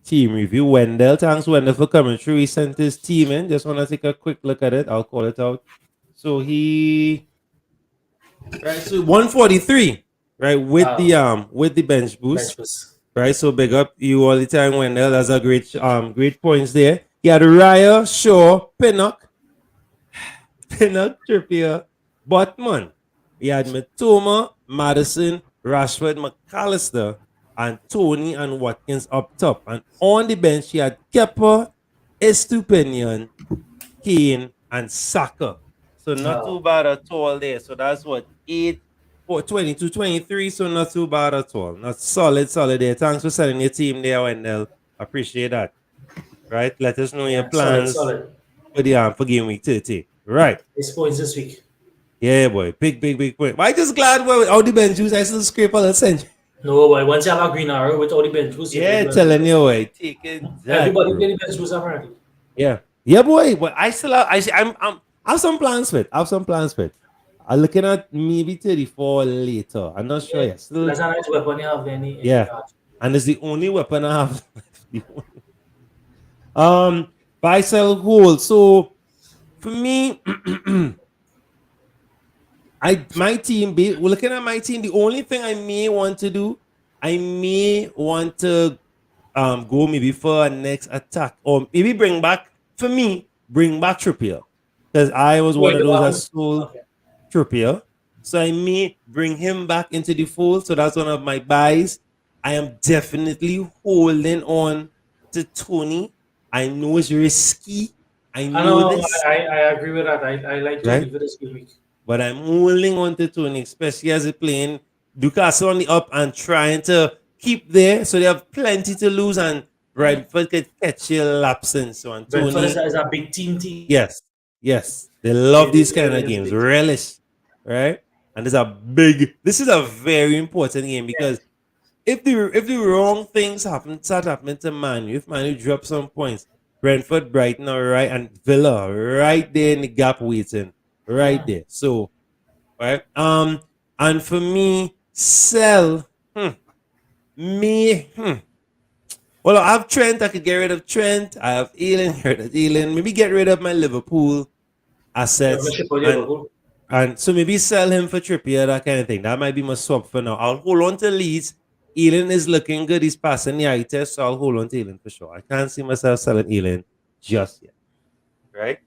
B: team review. Wendell, thanks Wendell for coming through. He sent his team in. Just wanna take a quick look at it. I'll call it out. So so 143, right, with the bench boost.
C: Bench boost.
B: Right, so big up you all the time, Wendell. That's a great points there. He had Raya, Shaw, Pinnock, Trippier, Botman. He had Matoma, Madison, Rashford, McAllister, and Tony and Watkins up top. And on the bench, he had Kepa, Estupinian, Kane, and Saka. So not too bad at all there. So that's what 8 for 22, 23. So not too bad at all. Not solid there. Thanks for sending your team there, Wendell. Appreciate that. Right? Let us know your plans
C: Solid.
B: for game week 30. Right.
C: His points this week.
B: Yeah, boy. Big point. But I just glad without the bench juice, I still scrape a little century.
C: No, boy. Once you have a green arrow with all the bench boost,
B: Yeah, telling you, boy. Take it.
C: Everybody play the bench boost apparently.
B: Yeah. Yeah, boy. But I still have, I have some plans for it. I'm looking at maybe 34 later. I'm not sure yet. Still,
C: That's a nice weapon you have then.
B: yeah. And it's the only weapon I have. Buy, sell, hold. So for me, my team, we're looking at my team. The only thing I may want to do, I may want to go maybe for a next attack, or maybe bring back Trippier, because I was one
C: Going
B: of
C: to
B: those that
C: Bahu?
B: sold
C: Okay.
B: Trippier, so I may bring him back into the fold. So that's one of my buys. I am definitely holding on to Tony. I know it's risky. I
C: I
B: know
C: know,
B: this,
C: I agree with that. I like
B: right?
C: Tony for this game week.
B: But I'm holding on to Tony, especially as they're playing Newcastle on the up and trying to keep there. So they have plenty to lose, and Brentford could catch a lapse and so on.
C: Brentford
B: Tony,
C: is a big team.
B: yes, yes. They love these
C: It
B: kind of
C: really is a
B: games.
C: big team.
B: Relish, right? And this is a very important game,
C: Yeah.
B: because if the wrong things start happening to Manu, if Manu drop some points, Brentford, Brighton, all right, and Villa right there in the gap waiting, right
C: Yeah.
B: there. So right? And for me, sell me. Well, I have Trent. I could get rid of Trent. I have Ealing. Get rid of Ealing. Maybe get rid of my Liverpool
C: You're
B: assets,
C: going to ship on
B: and
C: Liverpool.
B: so maybe sell him for Trippier, that kind of thing. That might be my swap for now. I'll hold on to Leeds. Ealing is looking good. He's passing the eye test, so I'll hold on to Ealing for sure. I can't see myself selling Ealing just yet, right?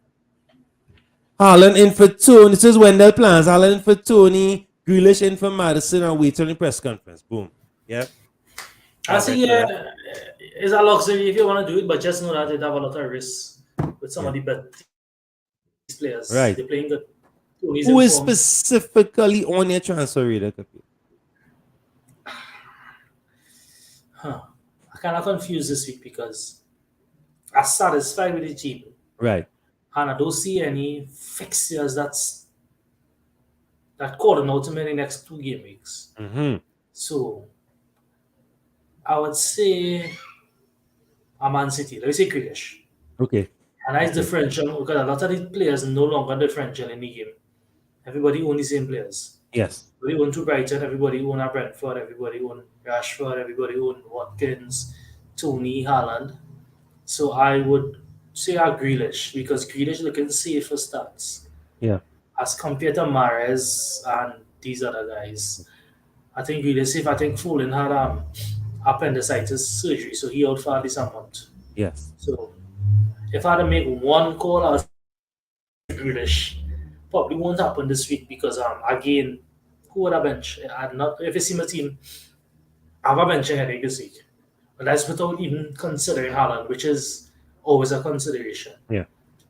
B: Haaland in for Tony. This is Wendell plans. Haaland in for Tony. Grealish in for Madison, and wait on the press conference. Boom. Yeah.
C: I
B: That's my
C: see, yeah,
B: plan.
C: it's a luxury if you want to do it, but just know that it have a lot of risks with some
B: Yeah.
C: of the these players.
B: Right.
C: They're playing good. Tony's
B: Who
C: in
B: is
C: form.
B: specifically on your transfer radar, Kapi?
C: Huh. I kind of confused this week because I'm satisfied with the team,
B: Right.
C: and I don't see any fixtures that calling out to me in the next 2 game weeks.
B: Mm-hmm.
C: So I would say a Man City. Let me say Grealish.
B: Okay.
C: A nice
B: Okay.
C: differential because a lot of these players are no longer differential in the game. Everybody own the same players.
B: Yes.
C: Everybody own to Brighton, everybody own a Brentford, everybody own Rashford, everybody own Watkins, Tony, Haaland. So I would say a Grealish because Grealish looking safe for stats
B: Yeah.
C: as compared to Mares and these other guys. I think Grealish safe. I think Foden had appendicitis surgery, so he out for at least a month.
B: Yes.
C: So if I had to make one call, I would say Grealish. Probably won't happen this week because again, who would I bench? I not if you see my team, I have a benching headache this week. But that's without even considering Haaland, which is always a consideration.
B: Yeah.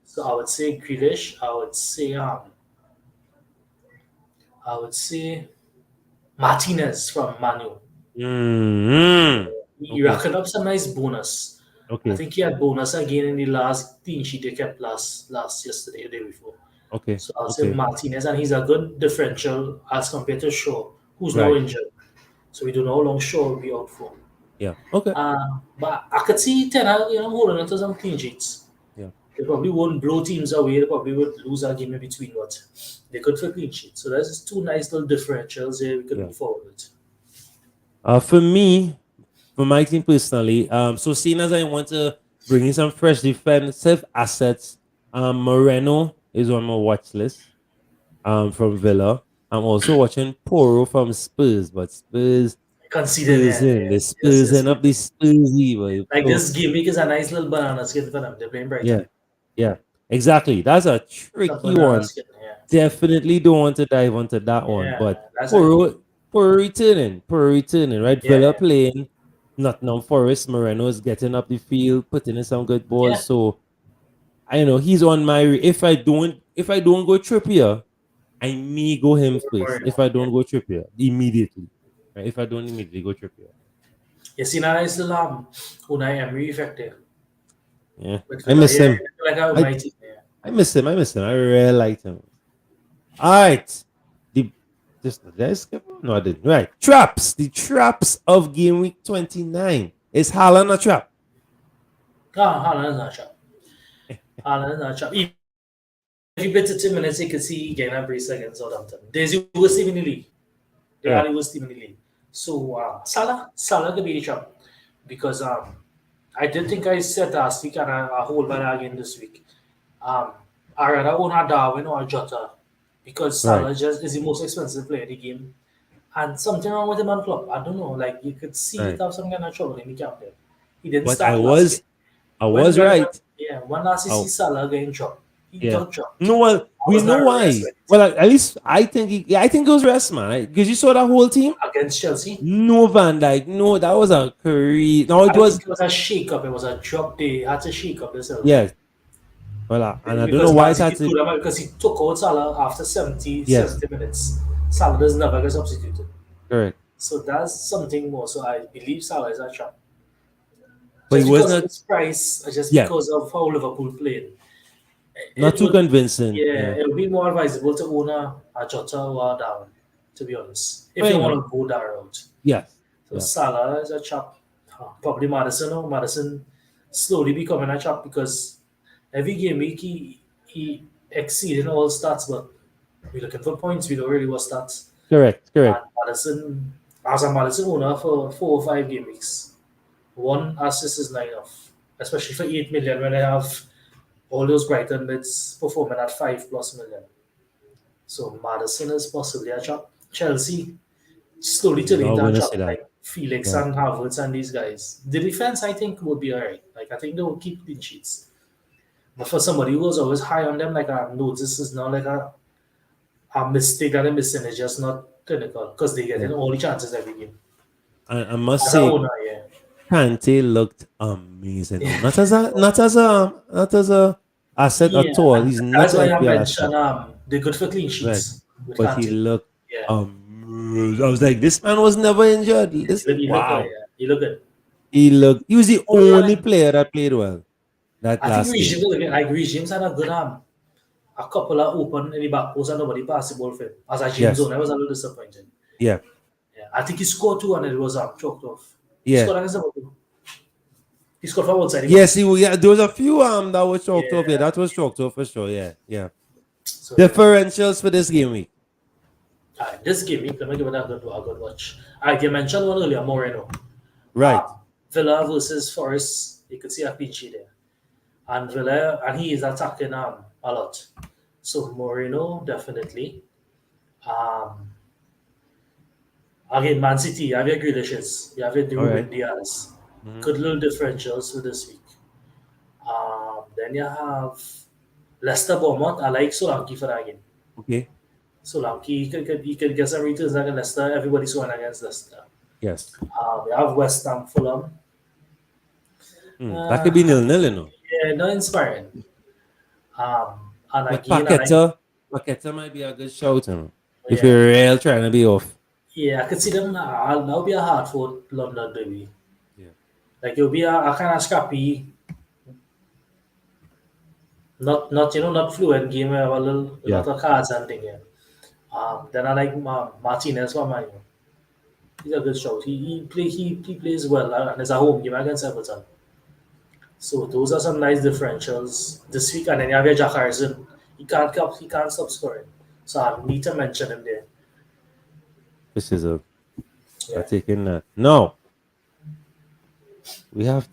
C: So I would say Grealish. I would say Martinez from Manu.
B: Mm-hmm.
C: He
B: Okay.
C: racked up some nice bonus. I
B: Okay.
C: think he had bonus again in the last clean sheet they kept last yesterday, the day before.
B: Okay.
C: So I'll say
B: Okay.
C: Martinez, and he's a good differential as compared to Shaw, who's now
B: Right.
C: injured. So we don't know how long Shaw will be out for.
B: Yeah. Okay.
C: But I could see Ten Hag, holding on to some clean sheets.
B: Yeah.
C: They probably won't blow teams away. They probably would lose a game in between, but they could for clean sheets. So there's just two nice little differentials there we could
B: Yeah.
C: move forward with.
B: For me, for my team personally, so seeing as I want to bring in some fresh defensive assets, Moreno is on my watch list. From Villa. I'm also watching Poro from Spurs, but
C: Consider
B: Spurs
C: that.
B: in. The
C: Yes,
B: Spurs
C: yes.
B: in up the Spurs evil.
C: Like
B: So
C: this game week is a nice little banana skin for them. They're playing
B: yeah,
C: Brighton.
B: yeah, exactly. That's a
C: Some
B: tricky
C: banana
B: one.
C: skin, yeah.
B: Definitely don't want to dive onto that one.
C: Yeah,
B: But
C: that's a good game.
B: Poro returning, right?
C: Yeah,
B: Villa
C: yeah.
B: playing. Nottingham Forest, Moreno is getting up the field, putting in some good balls.
C: Yeah,
B: So I know he's on my. If I don't go Trippier, I may go him first. If
C: Moreno.
B: I
C: Yeah.
B: don't go Trippier immediately, right? If I don't immediately go Trippier,
C: You see, now it's the Unai Emery effect there.
B: yeah,
C: With
B: I
C: Villa,
B: miss
C: yeah,
B: him.
C: like a
B: I
C: mighty. Yeah.
B: I miss him. I miss him. I really liked him. All right, the did I skip one? No, I didn't. Right, traps. The traps of game week 29. Is Haaland a trap?
C: Haaland is not sharp. Haaland is not sharp. If you bet 2 minutes, you can see getting a brace against Southampton. There's the worst team in the league. They are
B: Right,
C: the worst team in the league. So Salah could be the champ because I did think I said last week and I hold by that again this week. I rather own a Darwin or a Jota because
B: right.
C: Salah just is the most expensive player in the game. And something wrong with him on club. I don't know. Like you could see it
B: Right.
C: have some kind of trouble in the camp there. He didn't
B: But I
C: start last game.
B: was I was right.
C: When last you
B: I,
C: see Salah getting dropped, he
B: yeah.
C: got dropped.
B: No, well,
C: I
B: we
C: was
B: know
C: not
B: why.
C: rest
B: Well, at least I think I think it was rest, man. Because you saw that whole team.
C: against Chelsea.
B: No Van Dyke. No, that was a career. No, it
C: I
B: was
C: think it was a shake up. It was a drop. They had to shake up themselves.
B: yes. Well, and I don't know
C: Because
B: why
C: Man
B: it had
C: City
B: to.
C: threw them out because he took out Salah after 70,
B: Yes,
C: 70 minutes. Salah does never get substituted.
B: correct.
C: So that's something more. So I believe Salah is a trap.
B: But he
C: Just
B: was
C: because of
B: not.
C: his price, or just
B: Yeah,
C: because of how Liverpool played.
B: not
C: It
B: too
C: would,
B: convincing.
C: yeah,
B: Yeah.
C: it would be more advisable to own a Jota or a Darwin, to be honest, if
B: Fair
C: you
B: enough.
C: want to go that route.
B: Yes.
C: So
B: Yeah.
C: Salah is a chap. Probably Madison. Or Madison slowly becoming a chap because every game week he exceeding all stats, but we're looking for points. We don't really want stats.
B: Correct.
C: And
B: Correct.
C: Madison, as a Madison owner for 4 or 5 game weeks, one assist is not enough, especially for 8 million when I have all those Brighton mids performing at 5+ million. So Madison is possibly a chap. Chelsea slowly
B: I'm
C: turning
B: not
C: into a
B: going to
C: chap
B: say that.
C: like Felix
B: Yeah.
C: and Havertz and these guys. The defense I think would be alright. Like I think they will keep clean sheets. But for somebody who was always high on them, like I know this is not like a mistake that they're missing. It's just not clinical because they get
B: Yeah.
C: in all the chances every game.
B: I must
C: As a
B: say,
C: owner, yeah.
B: Kante looked amazing. Oh.
C: Yeah.
B: Not as a asset
C: Yeah,
B: at all.
C: and
B: He's not
C: that's why
B: an
C: I
B: FPL asset.
C: mentioned they're good for clean
B: Right.
C: sheets with
B: But he
C: Kante.
B: looked
C: Yeah,
B: amazing. I was like, this man was never injured. This
C: he look good.
B: wow.
C: Yeah, he look good.
B: He was the
C: Oh yeah,
B: only player that played well that
C: I think
B: last
C: Reece
B: game.
C: James look good. Like Reece James had a good a couple of open in the back post and nobody passed the ball for him. As a James
B: Yes.
C: zone, I was a little disappointed.
B: Yeah.
C: Yeah, I think he scored two and it was choked off. He
B: Yeah.
C: scored against Liverpool. He scored from outside the
B: Yes,
C: box.
B: yeah, there was a few that was chalked off. Yeah,
C: Yeah,
B: that was chalked off for sure. Yeah, yeah.
C: so yeah.
B: Differentials for this game week.
C: This game, let me give it a good watch. You mentioned one earlier, Moreno.
B: Right.
C: Villa versus Forest, you could see a clean sheet there. And Villa, and he is attacking a lot. So Moreno, definitely. Um, Again, Man City, you have your Grealishes, you have your
B: All right.
C: Ruben Diaz.
B: Mhm.
C: Good little differentials for this week. Then you have Leicester Bournemouth. I like Solanke for that game.
B: Okay.
C: Solanke, he could get some returns against Leicester. Everybody's going against Leicester.
B: Yes.
C: We have West Ham Fulham.
B: That could
C: Uh,
B: be 0-0, you know.
C: yeah, not inspiring. And
B: But
C: again, I like,
B: Paqueta might be a good shout, you know. If
C: yeah,
B: you're real trying to be off.
C: yeah, I could see them. That'll be a hard for London, baby.
B: Yeah.
C: Like it'll be a kind of scrappy, not fluent game. We have a
B: Yeah.
C: lot of cards and thing. Yeah. Then I like Martinez for Man U. He's a good shout. He plays well and it's a home game against Everton. So those are some nice differentials this week. And then you have your Jack Harrison. He can't stop scoring. So I need to mention him there.
B: This is a
C: Yeah.
B: taking that. No. We have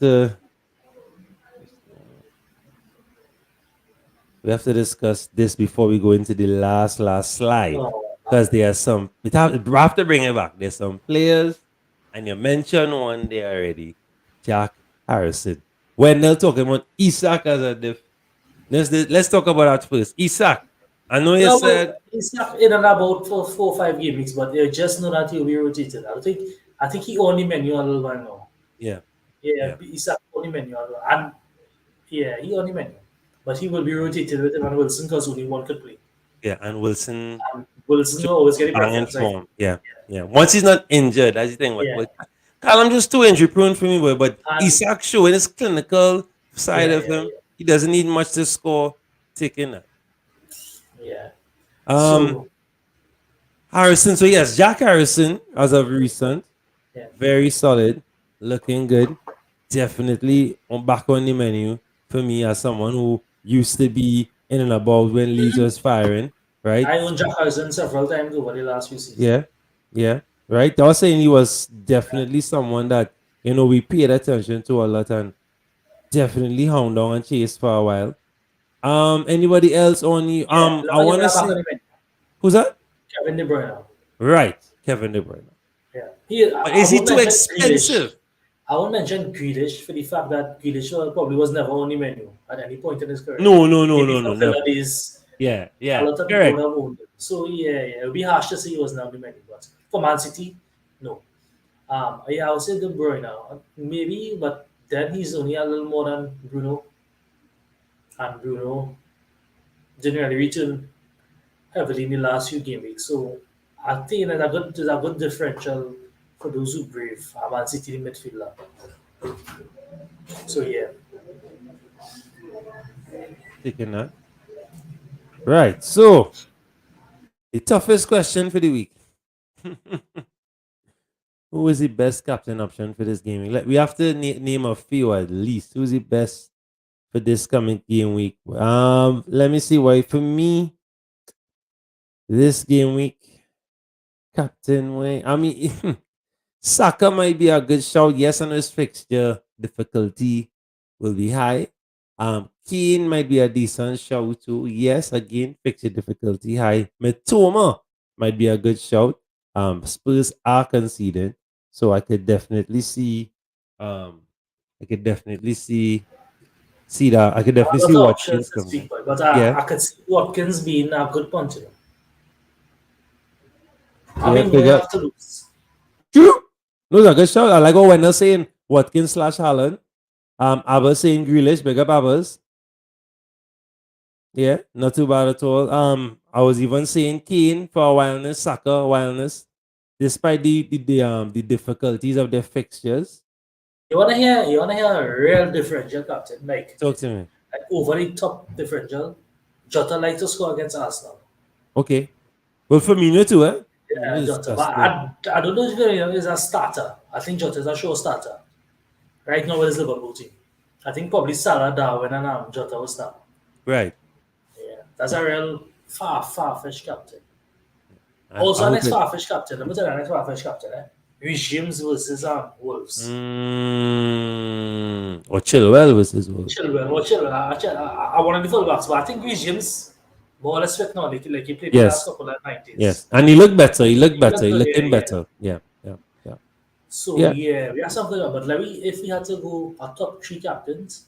B: to discuss this before we go into the last slide.
C: Oh,
B: Because there are some we have to bring it back. There's some players, and you mentioned one there already, Jack Harrison. When they're talking about Isak as a let's talk about that first. Isak. I know you
C: no,
B: said
C: he's not in and about for 4 or 5 game weeks, but you just know that he'll be rotated. I think he only manual right now.
B: yeah,
C: Yeah,
B: yeah,
C: he's only manual. And yeah, he only manual. But he will be rotated with Evan Wilson because only one could play.
B: yeah. And Wilson
C: And Wilson
B: should
C: will always get the
B: bang in
C: preference. Like,
B: form. Yeah, yeah. Once he's not injured, that's the thing.
C: yeah,
B: But Callum just too injury prone for me, but
C: and
B: Isak showing his clinical side
C: yeah,
B: of him. He doesn't need much to score. Taking that.
C: yeah.
B: Um,
C: So
B: Harrison. So yes, Jack Harrison as of recent,
C: yeah,
B: very solid, looking good. Definitely back on the menu for me as someone who used to be in and about when Leeds was firing. Right?
C: I own Jack Housen several times over the last few seasons.
B: Yeah, yeah. Right. I was saying he was definitely someone that we paid attention to a lot and definitely hound down and chased for a while. Anybody else on you?
C: Yeah,
B: I want to
C: back on
B: say
C: the menu.
B: who's that?
C: Kevin De Bruyne.
B: Right, Kevin De Bruyne.
C: Yeah,
B: But
C: I
B: is he
C: would
B: too
C: mention Grealish.
B: expensive?
C: I won't mention Grealish for the fact that Grealish probably was never on the menu at any point in his career.
B: No, no, no,
C: Maybe
B: no,
C: for
B: no,
C: Villa
B: never.
C: days,
B: Yeah,
C: a
B: yeah,
C: lot of people would
B: correct.
C: have owned him. So yeah, it would be harsh to say he was not on the menu. But for Man City, no. Yeah, I would say De Bruyne maybe, but then he's only a little more than Bruno, and Bruno didn't really return heavily in the last few game weeks. So I think that there's a good differential for those who brave a Man City midfielder. So yeah,
B: Taking that. Right. So the toughest question for the week. Who is the best captain option for this game week? Like, we have to name a few at least. Who's the best for this coming game week? Let me see why. For me, this game week, Captain Wayne. I mean, Saka might be a good shout. Yes, on his fixture difficulty will be high. Keane might be a decent shout too. Yes, again, fixture difficulty high. Matoma might be a good shout. Spurs are conceding, so I could definitely see. Um, I could definitely see that. I could
C: a
B: definitely
C: lot
B: see
C: of
B: Watkins
C: options this
B: coming.
C: week, but
B: Yeah,
C: I could see Watkins being a good puncher. I
B: yeah.
C: mean, you
B: Figure.
C: have to lose.
B: True. No, it's a good shout. I like what Wenner saying Watkins slash Haaland. Abbas saying Grealish, big up Abbas. Yeah, not too bad at all. I was even saying Kane for a wildness, Saka wildness, despite the difficulties of their fixtures.
C: You wanna hear a real differential captain,
B: Talk to me.
C: like over the top differential. Jota like to score against Arsenal.
B: Okay. Well, Firmino too, eh? Firmino
C: Yeah,
B: is
C: Jota. But
B: disgusting.
C: I don't know if Firmino is a starter. I think Jota is a show starter. Right now with his Liverpool team. I think probably Salah, Darwin, and Jota will start.
B: Right.
C: Yeah, that's a real far-fetched captain.
B: I
C: Also, an
B: hope
C: next
B: it.
C: far-fetched captain. Let me tell you, next far-fetched captain. Regimes versus Wolves.
B: Or Chilwell versus Wolves.
C: Chilwell. I wanted the fullbacks, but I think Regimes more or less fit now. Like he played the last
B: Yes.
C: couple of
B: Yes.
C: 90s.
B: And he looked better. He looked
C: He
B: better.
C: looked
B: He
C: good, yeah,
B: looking
C: yeah.
B: better. Yeah. Yeah. Yeah.
C: So
B: Yeah.
C: yeah, we have something. But like if we had to go our top three captains,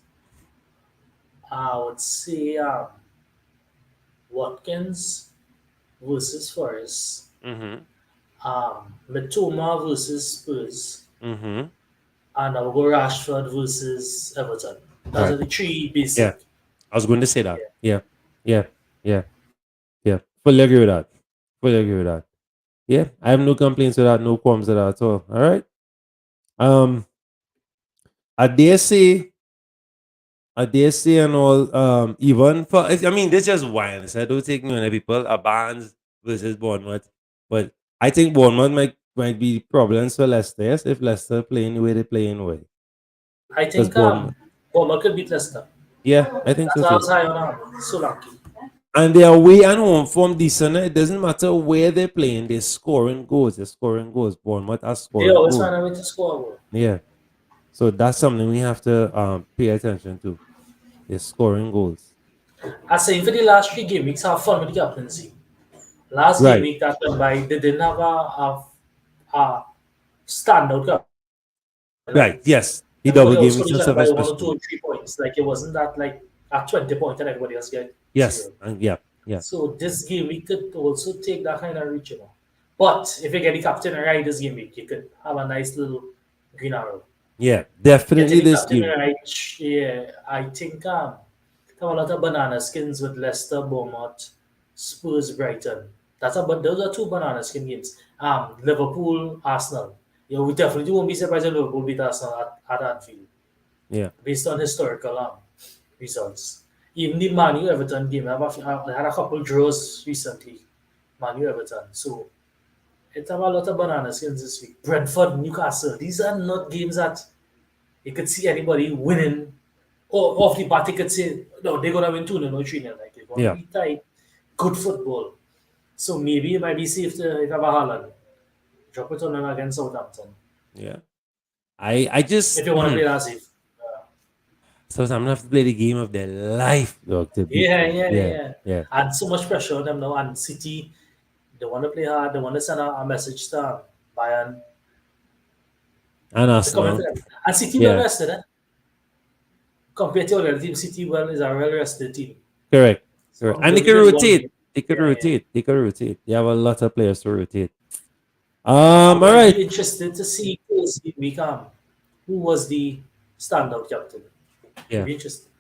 C: I would say Watkins versus Forest,
B: Mm-hmm.
C: Mitoma versus Spurs,
B: Mm-hmm.
C: and I'll go Rashford versus Everton. Those
B: Right.
C: are the three
B: Yeah.
C: basic.
B: I was going to say that.
C: Yeah.
B: Yeah. Yeah. Yeah. Yeah. Fully agree with that. Fully agree with that. Yeah. I have no complaints with that, no qualms with that at all. All right. Um, I dare say, and all, even for, I mean, this just wines. I don't take many people, a Barnes versus Bournemouth. But I think Bournemouth might be problems for Leicester, yes, if Leicester playing the way they play in way.
C: I
B: Because
C: think
B: Bournemouth,
C: Bournemouth could beat Leicester.
B: yeah, I think
C: That's
B: so
C: why I
B: too.
C: was high on Solanke.
B: And their away and home form decent. It doesn't matter where they're playing, they're scoring goals. They're scoring goals. Bournemouth are
C: They
B: scoring
C: always
B: goals.
C: find a way to score a goal.
B: Yeah. So that's something we have to pay attention to. They're scoring goals.
C: I say for the last three game weeks, have fun with the captaincy. Last game
B: Right.
C: week that went by, they didn't have a standout captain. Like
B: Right. Yes. The double
C: everybody else
B: game
C: could
B: weeks and
C: each other
B: stuff
C: by one or two
B: especially.
C: or 3 points. Like it wasn't that like a 20 point and everybody else get
B: Yes.
C: zero.
B: And yeah. Yeah.
C: So this game we could also take that kind of reach, But if you get the captain right this game week, you could have a nice little green arrow.
B: Yeah. Definitely
C: Getting the
B: this
C: captain
B: game.
C: right, yeah, I think have a lot of banana skins with Leicester, Bournemouth, Spurs, Brighton. But those are two banana skin games. Liverpool, Arsenal. Yeah, we definitely won't be surprised if Liverpool beat Arsenal at Anfield
B: Yeah.
C: based on historical results. Even the Manu Everton game, I had a couple draws recently. Manu Everton. So it's have a lot of banana skins this week. Brentford, Newcastle. These are not games that you could see anybody winning. Or off the bat, you could say, no, they're gonna win 2-0 or 3-0. Like it's gonna
B: Yeah.
C: be tight, good football. So maybe it might be safe to have a Haaland. Drop it on them against Southampton.
B: Yeah. I
C: If
B: just
C: you want to play that safe.
B: so I'm gonna have to play the game of their life, dog, to beat
C: Yeah,
B: them.
C: yeah,
B: Yeah.
C: yeah.
B: Yeah.
C: And so much pressure on them now. And City, they want to play hard. They want to send a message to Bayern.
B: And
C: They're coming for
B: Arsenal.
C: them. And City well
B: Yeah,
C: rested, eh? Compared to other team, City well is a well rested team.
B: correct. Correct.
C: So
B: And
C: they
B: they
C: only
B: can
C: get one
B: rotate.
C: game.
B: They could
C: Yeah, yeah.
B: rotate. They could rotate. They have a lot of players to rotate.
C: I
B: All
C: would
B: right.
C: be interested to see who was the standout captain. It'd
B: Yeah.
C: be interesting.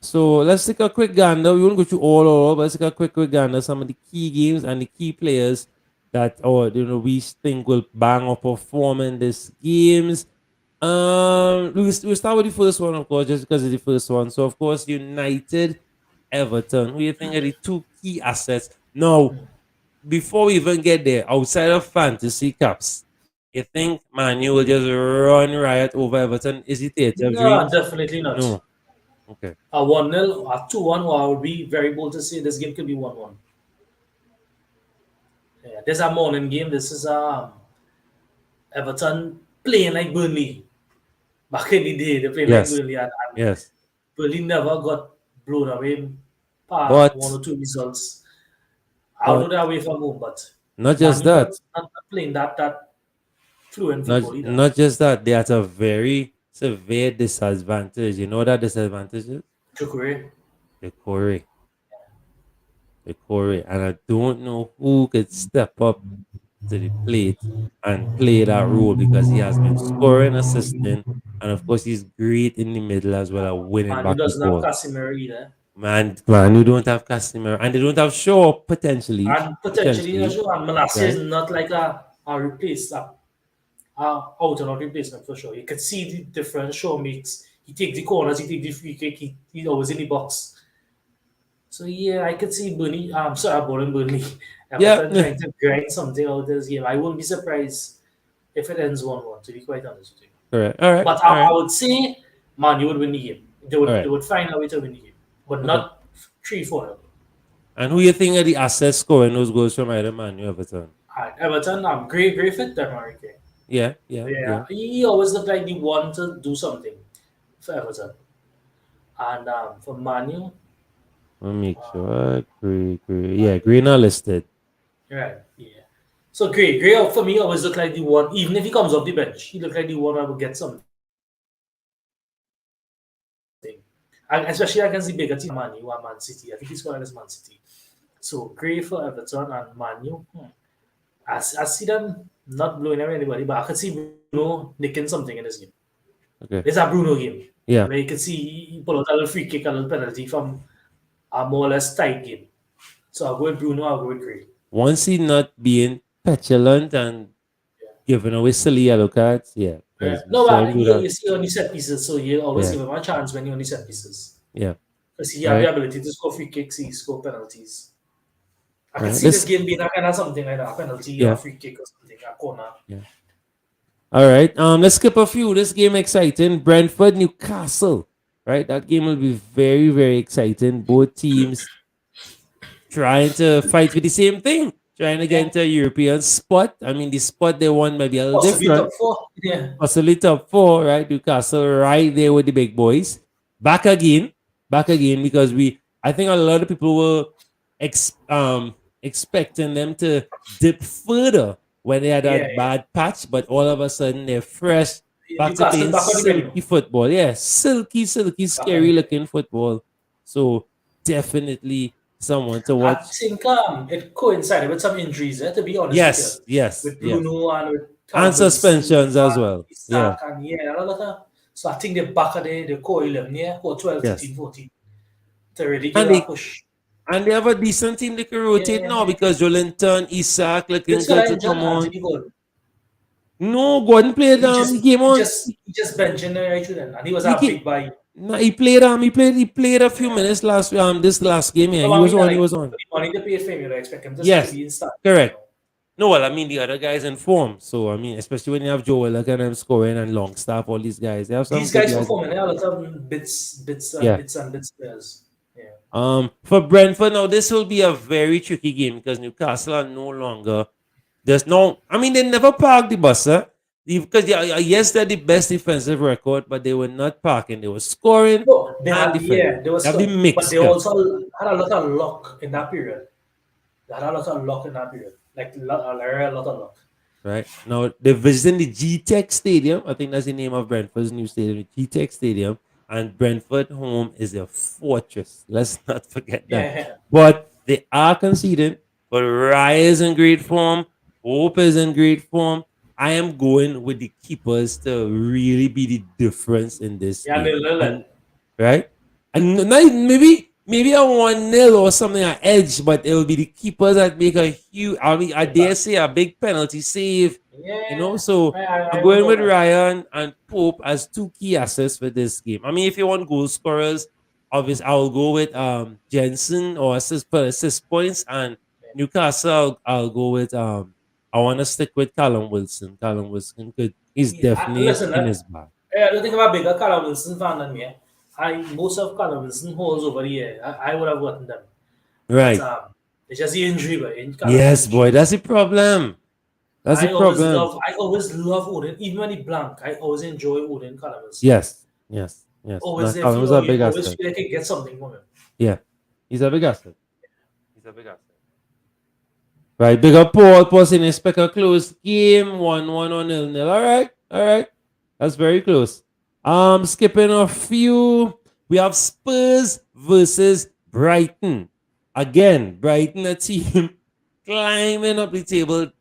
B: So let's take a quick gander. We won't go through all, but let's take a quick gander. Some of the key games and the key players that, or we think will bang or perform in these games. We start with the first one, of course, just because it's the first one. So of course, United, Everton. Who do you think are the two key assets? Now, before we even get there, outside of fantasy caps, you think Manu will just run riot over Everton? Is it theatre of
C: No,
B: dreams?
C: definitely not.
B: No. Okay.
C: A 1-0, a 2-1, or I would be very bold to say this game could be 1-1. Yeah, this is a morning game. This is Everton playing like Burnley. Back in the day, they played like
B: Yes.
C: Burnley, and
B: Yes.
C: Burnley never got blown away by one
B: But
C: or two results. Although
B: but
C: they're away from home, but
B: not just
C: Man U
B: that.
C: not playing that fluent
B: Not
C: football either.
B: not just that. They are at a very severe disadvantage. You know what that disadvantage is?
C: Chukure.
B: The Corey. The Corey. And I don't know who could step up to the plate and play that role because he has been scoring, assisting, and of course he's great in the middle as well as winning
C: Man U
B: back the
C: doesn't have
B: ball.
C: Casemiro either.
B: Man, you don't have Casimir and they don't have Shaw potentially,
C: And potentially,
B: potentially,
C: and Manasseh is
B: right?
C: not like a replace, out and out replacement for sure. You can see the difference Shaw makes. He take the corners, he take the free kick, he always in the box. So yeah, I could see Burnley. Sorry, Bolton Burnley.
B: Yeah,
C: Everton trying to grind something out of this game. I wouldn't be surprised if it ends 1-1. To be quite honest with you,
B: correct. All right,
C: but
B: all
C: I
B: right,
C: would say Man U would win the game.
B: all
C: They
B: right.
C: would find a way to win the game, but
B: Okay.
C: not 3-4.
B: And who you think are the assets scoring those goals from either Man U Everton?
C: Alright, Everton, great fit there, Marike.
B: Yeah, yeah,
C: Yeah,
B: yeah.
C: he always looked like he wanted to do something for Everton. And for Manu,
B: Let me make
C: uh,
B: sure. Green. Yeah,
C: Manu,
B: Green are listed.
C: right, yeah. So Gray for me always look like the one, even if he comes off the bench, he look like the one I would get something. And especially against the bigger team, Man U and Man City. I think he's going against Man City. So Gray for Everton and Manu. I see them not blowing away anybody, but I could see Bruno nicking something in this game.
B: Okay.
C: It's a Bruno game
B: Yeah.
C: where you can see he pull out a little free kick, a little penalty from a more or less tight game. So I'll go with Bruno, I'll go with Gray.
B: Once he not being petulant and
C: Yeah.
B: giving away silly yellow cards, yeah,
C: Yeah.
B: because we
C: No,
B: saw him
C: but
B: do that.
C: you see only set pieces, so you always
B: Yeah,
C: give him a chance when you only set pieces.
B: yeah.
C: Because he
B: All
C: have the
B: right,
C: ability to score free kicks, he score penalties. I
B: all
C: can
B: right.
C: see this
B: Let's
C: game being a kind of something like that, a penalty or a
B: yeah,
C: free kick or something, a corner.
B: yeah. All right. Let's skip a few. This game exciting. Brentford, Newcastle. Right, that game will be very, very exciting. Both teams trying to fight for the same thing, trying to get
C: Yeah.
B: into a European spot. I mean, the spot they won might be a little
C: Possibly top
B: different.
C: four. Yeah.
B: Possibly top four, right? Newcastle right there with the big boys. Back again, because I think a lot of people were expecting them to dip further when they had
C: Yeah,
B: that
C: yeah.
B: bad patch, but all of a sudden they're fresh, back to
C: Newcastle
B: playing
C: back on the menu.
B: silky football. Yeah, silky,
C: Back on the
B: scary
C: menu.
B: looking football. So definitely someone to
C: I
B: watch.
C: think it coincided with some injuries, to be honest with you.
B: Yes, yes,
C: With
B: yes.
C: Bruno and with
B: And
C: Calvin
B: suspensions as
C: Silva,
B: well. Yeah,
C: Isaac, and yeah, a lot of. So I think they're back at the core 11, yeah, core 12,
B: yes.
C: 13, 14, to really give
B: And
C: it a
B: they
C: push.
B: And they have a decent team they can
C: Yeah,
B: rotate
C: yeah,
B: now
C: yeah.
B: because Jolinton, Isaac looking
C: This
B: good
C: guy
B: to
C: injured
B: come on.
C: Anthony Gordon.
B: No, Gordon played he came on.
C: He just benching the right then, and he was
B: He
C: a
B: came,
C: big buy.
B: no, he played a few minutes this last game here.
C: So
B: He
C: I
B: was
C: mean,
B: on, he
C: like
B: was on.
C: for the money they paid for him, you expect him to start to
B: Yes,
C: be in start.
B: correct. No, well, I mean the other guys in form. So I mean, especially when you have Joel like and them scoring and Longstaff, all these guys. They have some
C: These
B: good
C: guys
B: guys.
C: performing, a lot of bits and
B: Yeah.
C: bits and bits players. Yeah.
B: For Brentford now, this will be a very tricky game because Newcastle are no longer. There's no. I mean, they never parked the bus, huh? Because yes, they're the best defensive record, but they were not parking. They were scoring
C: No, they
B: and
C: had
B: defending.
C: they was
B: They have the
C: good, but they
B: mixture.
C: also had a lot of luck in that period. They had a lot of luck in that period, like a lot of luck.
B: right? Now they're visiting the G-Tech Stadium. I think that's the name of Brentford's new stadium, the G-Tech Stadium. And Brentford home is a fortress. Let's not forget that.
C: Yeah,
B: But they are conceding. But Raya is in great form. Hope is in great form. I am going with the keepers to really be the difference in this
C: yeah,
B: game.
C: nil.
B: And right? And maybe a 1-0 or something at edge, but it will be the keepers that make a huge. I mean, I dare
C: Impact.
B: say a big penalty save.
C: Yeah,
B: So I'm
C: I would
B: going
C: know
B: with
C: that.
B: Ryan and Pope as two key assets for this game. I mean, if you want goal scorers, obviously I will go with Jensen or assist points, and Newcastle I'll go with I want to stick with Callum Wilson. Callum Wilson could he's
C: Yeah,
B: definitely
C: listen,
B: in his bag.
C: I don't think I'm a bigger Callum Wilson fan than me. Most of Callum Wilson holes over here, I would have gotten them. But
B: Right.
C: it's just the injury, but in Callum's
B: Yes, boy,
C: injury.
B: that's the problem. That's the problem.
C: I always love Odin, even when he blank. I always enjoy Odin Callum Wilson.
B: Yes, yes, yes. No,
C: Always there for
B: Callum
C: you,
B: was a
C: you
B: big
C: always
B: asset.
C: feel like you get something from him.
B: Yeah, he's a big asset. He's a big asset. Right, big up Paul. Pausing expect a close game. 1-1 or 0-0. All right, all right. That's very close. Skipping a few. We have Spurs versus Brighton. Again, Brighton, a team climbing up the table.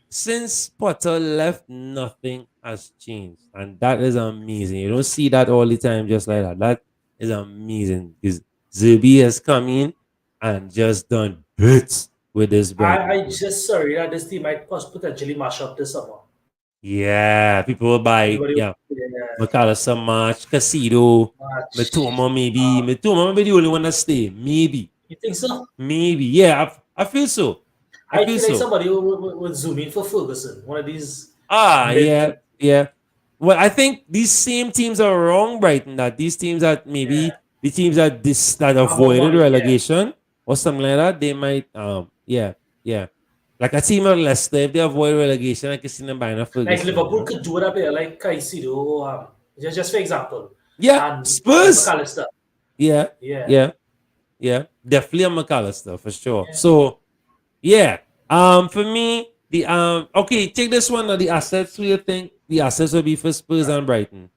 B: Since Potter left, nothing has changed. And that is amazing. You don't see that all the time just like that. That is amazing. Because Zerbi has come in and just done bits with this Brighton
C: I
B: team.
C: just sorry that this team might potentially mash up this summer.
B: Yeah, people will buy,
C: Everybody,
B: yeah,
C: yeah,
B: McAllister March, Casino,
C: match.
B: Matoma maybe. Matoma maybe the only one that stay. Maybe.
C: You think so?
B: Maybe. Yeah, I feel so. I
C: I
B: feel
C: feel like
B: so.
C: somebody would zoom in for Ferguson, one of these mid.
B: Yeah, yeah. Well, I think these same teams are wrong, Brighton. That these teams that
C: Yeah,
B: maybe the teams that
C: have more
B: avoided
C: money. Yeah,
B: relegation or something like that, they might yeah, yeah. Like a team of Leicester, if they avoid relegation, I can see them buying a
C: like
B: Ferguson,
C: Liverpool could do it a bit like Caicedo, just for example,
B: Yeah,
C: and
B: Spurs.
C: McAllister.
B: Yeah,
C: Yeah,
B: yeah, yeah. Definitely a McAllister for sure.
C: yeah.
B: So yeah. For me, the okay, take this one of the assets. Who you think the assets will be for Spurs and Brighton?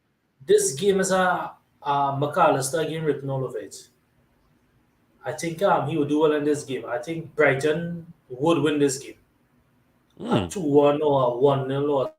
C: This game is a McAllister game written all over it. I think he would do well in this game. I think Brighton would win this game. A
B: Hmm.
C: 2-1 or a 1-0 or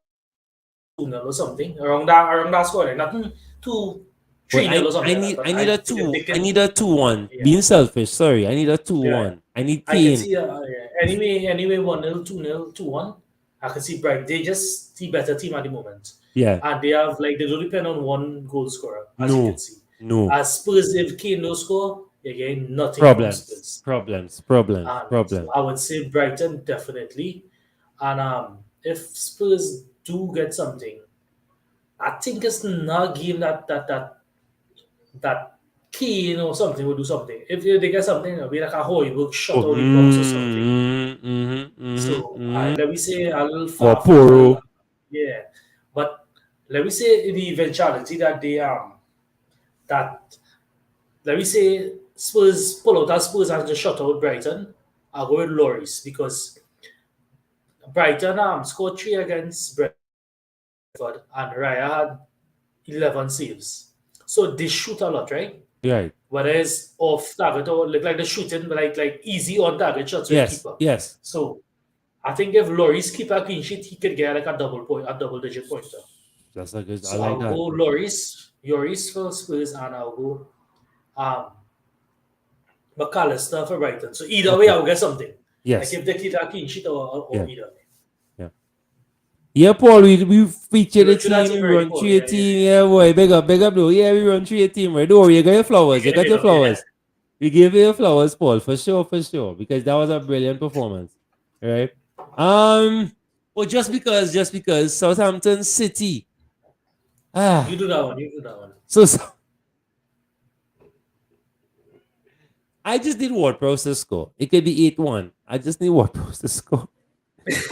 C: 2-0 or something. Around that score. Nothing 2
B: But
C: 3-0 or
B: I
C: something like that.
B: need
C: But
B: I need a
C: think
B: two.
C: they
B: I
C: can,
B: need a 2-1.
C: yeah.
B: Being selfish, sorry. I need a two
C: Yeah.
B: one. I need
C: I can
B: Kane.
C: see yeah. Anyway 1-0, 2-0, 2-1. I can see Brighton. They just the better team at the moment.
B: Yeah.
C: And they have like they don't depend on one goal scorer, as you can
B: No.
C: see.
B: No.
C: As Spurs, if Kane no score, you're getting nothing from
B: Problems.
C: Spurs.
B: Problems. Problems.
C: And so
B: Problems.
C: I would say Brighton definitely. And if Spurs do get something, I think it's not a game that Kane or something will do something. If they get something, it'll be like a Hoiberg shot
B: Oh,
C: out the box or something. So
B: mm.
C: let me say a little
B: Or
C: far fetched,
B: Poro.
C: yeah. But let me say in the eventuality that they that let me say Spurs pull out that Spurs and just shut out Brighton. I'll go with Loris because Brighton scored 3 against Brentford and Raya had 11 saves. So they shoot a lot, right?
B: Right.
C: Whereas off target or look like they're shooting like easy on target shots with
B: Yes.
C: keeper.
B: Yes.
C: So I think if Loris keep a clean sheet, he could get like a double digit pointer.
B: That's a good. I
C: So
B: like
C: I'll
B: that.
C: go Loris for Spurs and I'll go um McAllister for Brighton. So either way,
B: Okay.
C: I'll get something. Like
B: Yes.
C: if they keep a clean sheet or
B: Yeah.
C: either way.
B: Yeah. Yeah, Paul, we feature the
C: Through that
B: team,
C: team
B: we
C: already,
B: run
C: Paul.
B: through a
C: Yeah, yeah,
B: team, yeah, boy. Big up, though. Yeah, we run through a team, right? Don't worry, you got your flowers. You
C: yeah.
B: got your
C: Yeah.
B: flowers. We give you your flowers, Paul, for sure, because that was a brilliant performance, right? Well, just because Southampton City,
C: You
B: ah,
C: do that one. You do that one.
B: so I just need WordPress to score. It could be 8-1. I just need WordPress to score.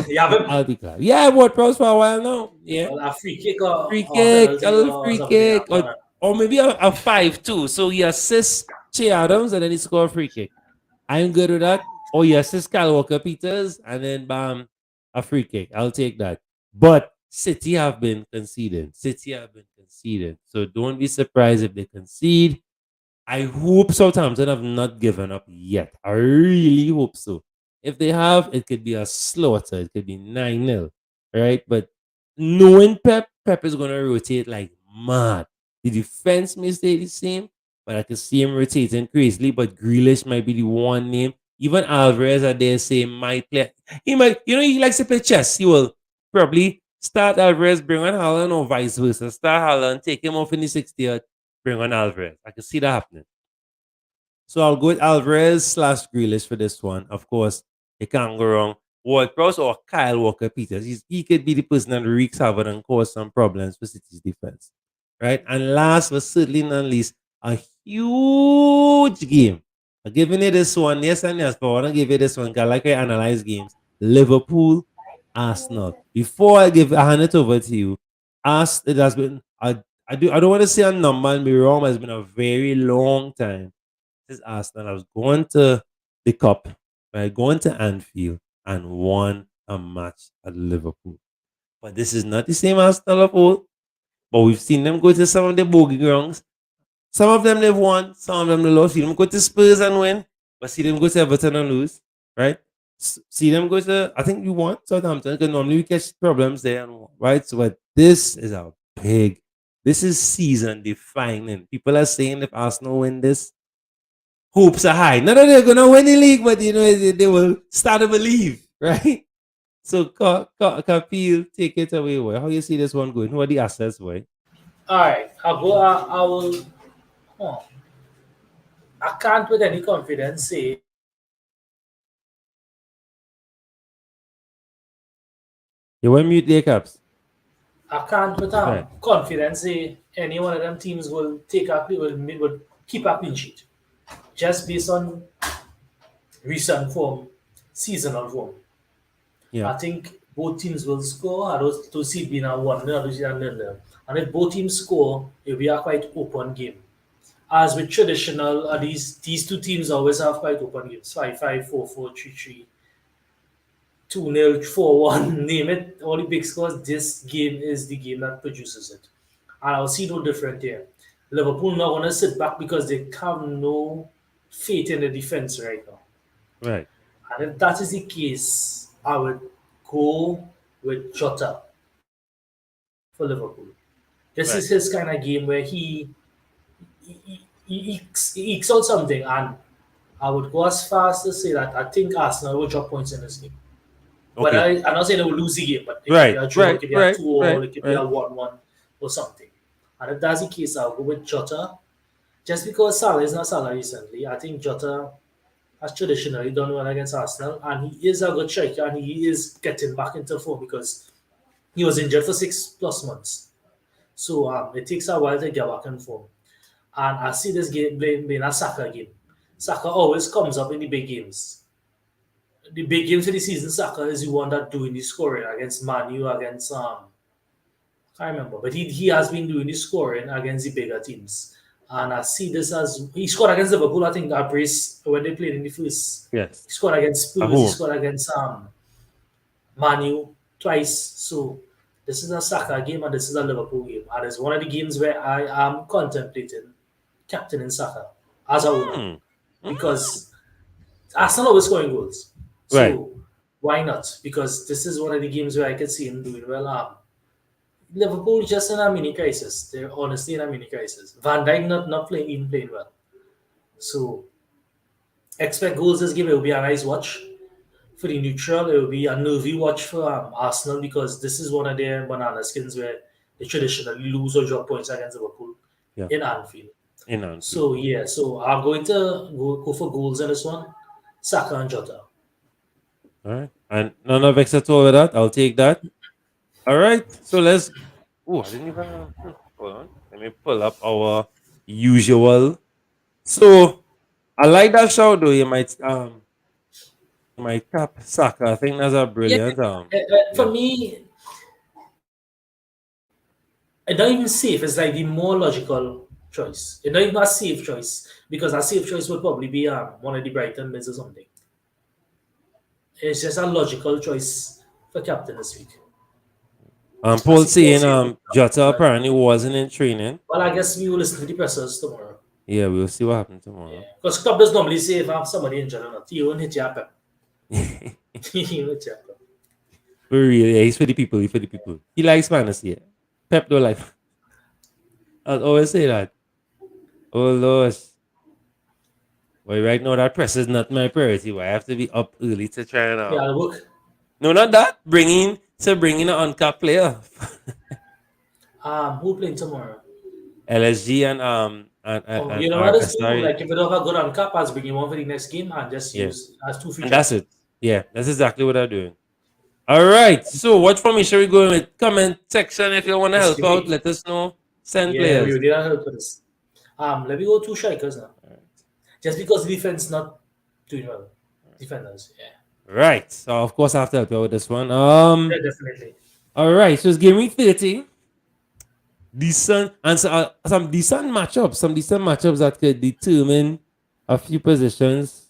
C: You have him
B: I'll be glad. Yeah, WordPress for a while now. Yeah,
C: a free kick or,
B: free
C: or
B: kick, a
C: penalty
B: little
C: or
B: free
C: something.
B: kick,
C: Corner.
B: or maybe a 5-2. So he assists Che Adams and then he score a free kick. I'm good with that. Or he assists Kyle Walker Peters and then bam, a free kick. I'll take that. But City have been conceding. City have been conceding. So don't be surprised if they concede. I hope Southampton have not given up yet. I really hope so. If they have, it could be a slaughter. It could be 9-0. Right? But knowing Pep is going to rotate like mad. The defense may stay the same, but I can see him rotating crazily. But Grealish might be the one name. Even Alvarez, I dare say, might play. He might, he likes to play chess. He will probably start Alvarez, bring on Haaland, or vice versa. Start Haaland, take him off in the 60th, bring on Alvarez. I can see that happening. So I'll go with Alvarez slash Grealish for this one. Of course, it can't go wrong. Ward Prowse or Kyle Walker Peters. He could be the person that wreaks havoc and cause some problems for City's defense. Right? And last but certainly not least, a huge game. I'm giving it this one, yes and yes, but I want to give you this one because I like I analyze games. Liverpool, Arsenal. Before I hand it over to you, it has been I don't want to say a number and be wrong, but it's been a very long time since Arsenal. I was going to the cup, right? Going to Anfield and won a match at Liverpool. But this is not the same Arsenal of old. But we've seen them go to some of the bogey grounds. Some of them they've won, some of them they lost. See them go to Spurs and win, but see them go to Everton and lose, right? See them go to, I think you won Southampton because normally we catch problems there, right? So, but this is this is season defining. People are saying if Arsenal win this, hopes are high. Not that they're gonna win the league, but they will start to believe, right? So, Kapil, take it away, boy. How you see this one going? Who are the assets, boy?
C: All right, I'll go. I will. Oh, I can't with any confidence say
B: You want mute their caps?
C: I can't with
B: Right.
C: confidence say any one of them teams will will keep a clean sheet just based on recent form, seasonal form.
B: Yeah.
C: I think both teams will score. I don't see it being a 1-0, I don't see a 0-0. And if both teams score, it'll be a quite open game. As with traditional, these two teams always have quite open games 5-5, 4-4, 3-3, 2-0, 4-1, name it, all the big scores. This game is the game that produces it. And I'll see no different here. Liverpool not going to sit back because they have no faith in the defense right now.
B: Right.
C: And if that is the case, I would go with Jota for Liverpool. This
B: Right.
C: is his kind of game where he ekes out something, and I would go as far as to say that I think Arsenal will drop points in this game. But
B: Okay.
C: I'm not saying they will lose the game, but it could be
B: Right.
C: a draw, it
B: Right.
C: could be a
B: Right.
C: 2-2,
B: Right.
C: it could be a
B: Right.
C: 1-1 or something. And if that's the case, I'll go with Jota. Just because Salah is not Salah recently, I think Jota has traditionally done well against Arsenal, and he is a good striker, and he is getting back into form because he was injured for 6+ months. So it takes a while to get back in form. And I see this game being a Saka game. Saka always comes up in the big games. The big games for the season, Saka is the one that doing the scoring against Manu, against I can't remember, but he has been doing the scoring against the bigger teams. And I see this as he scored against Liverpool, I think that brace when they played in the first.
B: Yes.
C: He scored against
B: At
C: Spurs, he
B: home.
C: scored against Manu twice. So this is a Saka game and this is a Liverpool game. And it's one of the games where I am contemplating captaining Saka as a owner
B: Hmm.
C: because Arsenal was scoring goals.
B: Right.
C: So why not? Because this is one of the games where I could see him doing well. Liverpool just in a mini crisis. They're honestly in a mini crisis. Van Dijk not playing even playing well. So expect goals this game. It will be a nice watch for the neutral. It will be a nervy watch for Arsenal because this is one of their banana skins where they traditionally lose or drop points against Liverpool
B: Yeah.
C: in Anfield.
B: In Anfield.
C: So yeah, so I'm going to go for goals in this one. Saka and Jota.
B: All right. And none of extra all with that. I'll take that. All right. So let's. Oh, I didn't even. Hold on. Let me pull up our usual. So I like that shout though. You might tap Saka. I think that's a
C: Yeah,
B: brilliant.
C: for
B: Yeah.
C: me, it's not even safe. It's like the more logical choice. It's not even a safe choice because a safe choice would probably be one of the Brighton mids or something. It's just a logical choice for captain this week.
B: Paul saying
C: saying,
B: Jota apparently wasn't in training.
C: well, I guess we will listen to the pressers tomorrow.
B: Yeah, we'll see what happens tomorrow.
C: Because club does normally say if I have somebody injured or not, he won't hit you up. He won't hit you up.
B: For real, yeah, he's for the people. He's for the people. He likes fantasy. Yeah. Pep don't like. I'll always say that. Oh Lord. Well, right now that press is not my priority. I have to be up early to try and
C: Yeah, I'll work.
B: No, not that. Bringing an uncapped player.
C: Who playing tomorrow?
B: LSG and
C: You know what is cool?
B: sorry.
C: Like if you don't have a good on cap, I'll bring him on for the next game and just
B: Yeah.
C: use as 2 free
B: And that's
C: shots.
B: it. Yeah, that's exactly what I'm doing. All right. So what formation are we going with? Comment section if you want to
C: Yes,
B: help
C: you
B: out.
C: may.
B: Let us know. Send
C: Yeah,
B: players.
C: we did not help with this. Let me go 2 strikers now. Just because the defense not doing well. Defenders, yeah.
B: Right. So of course I have to help you out with this one.
C: Yeah, definitely.
B: All right. So it's game week 30. Decent and some decent matchups that could determine a few positions.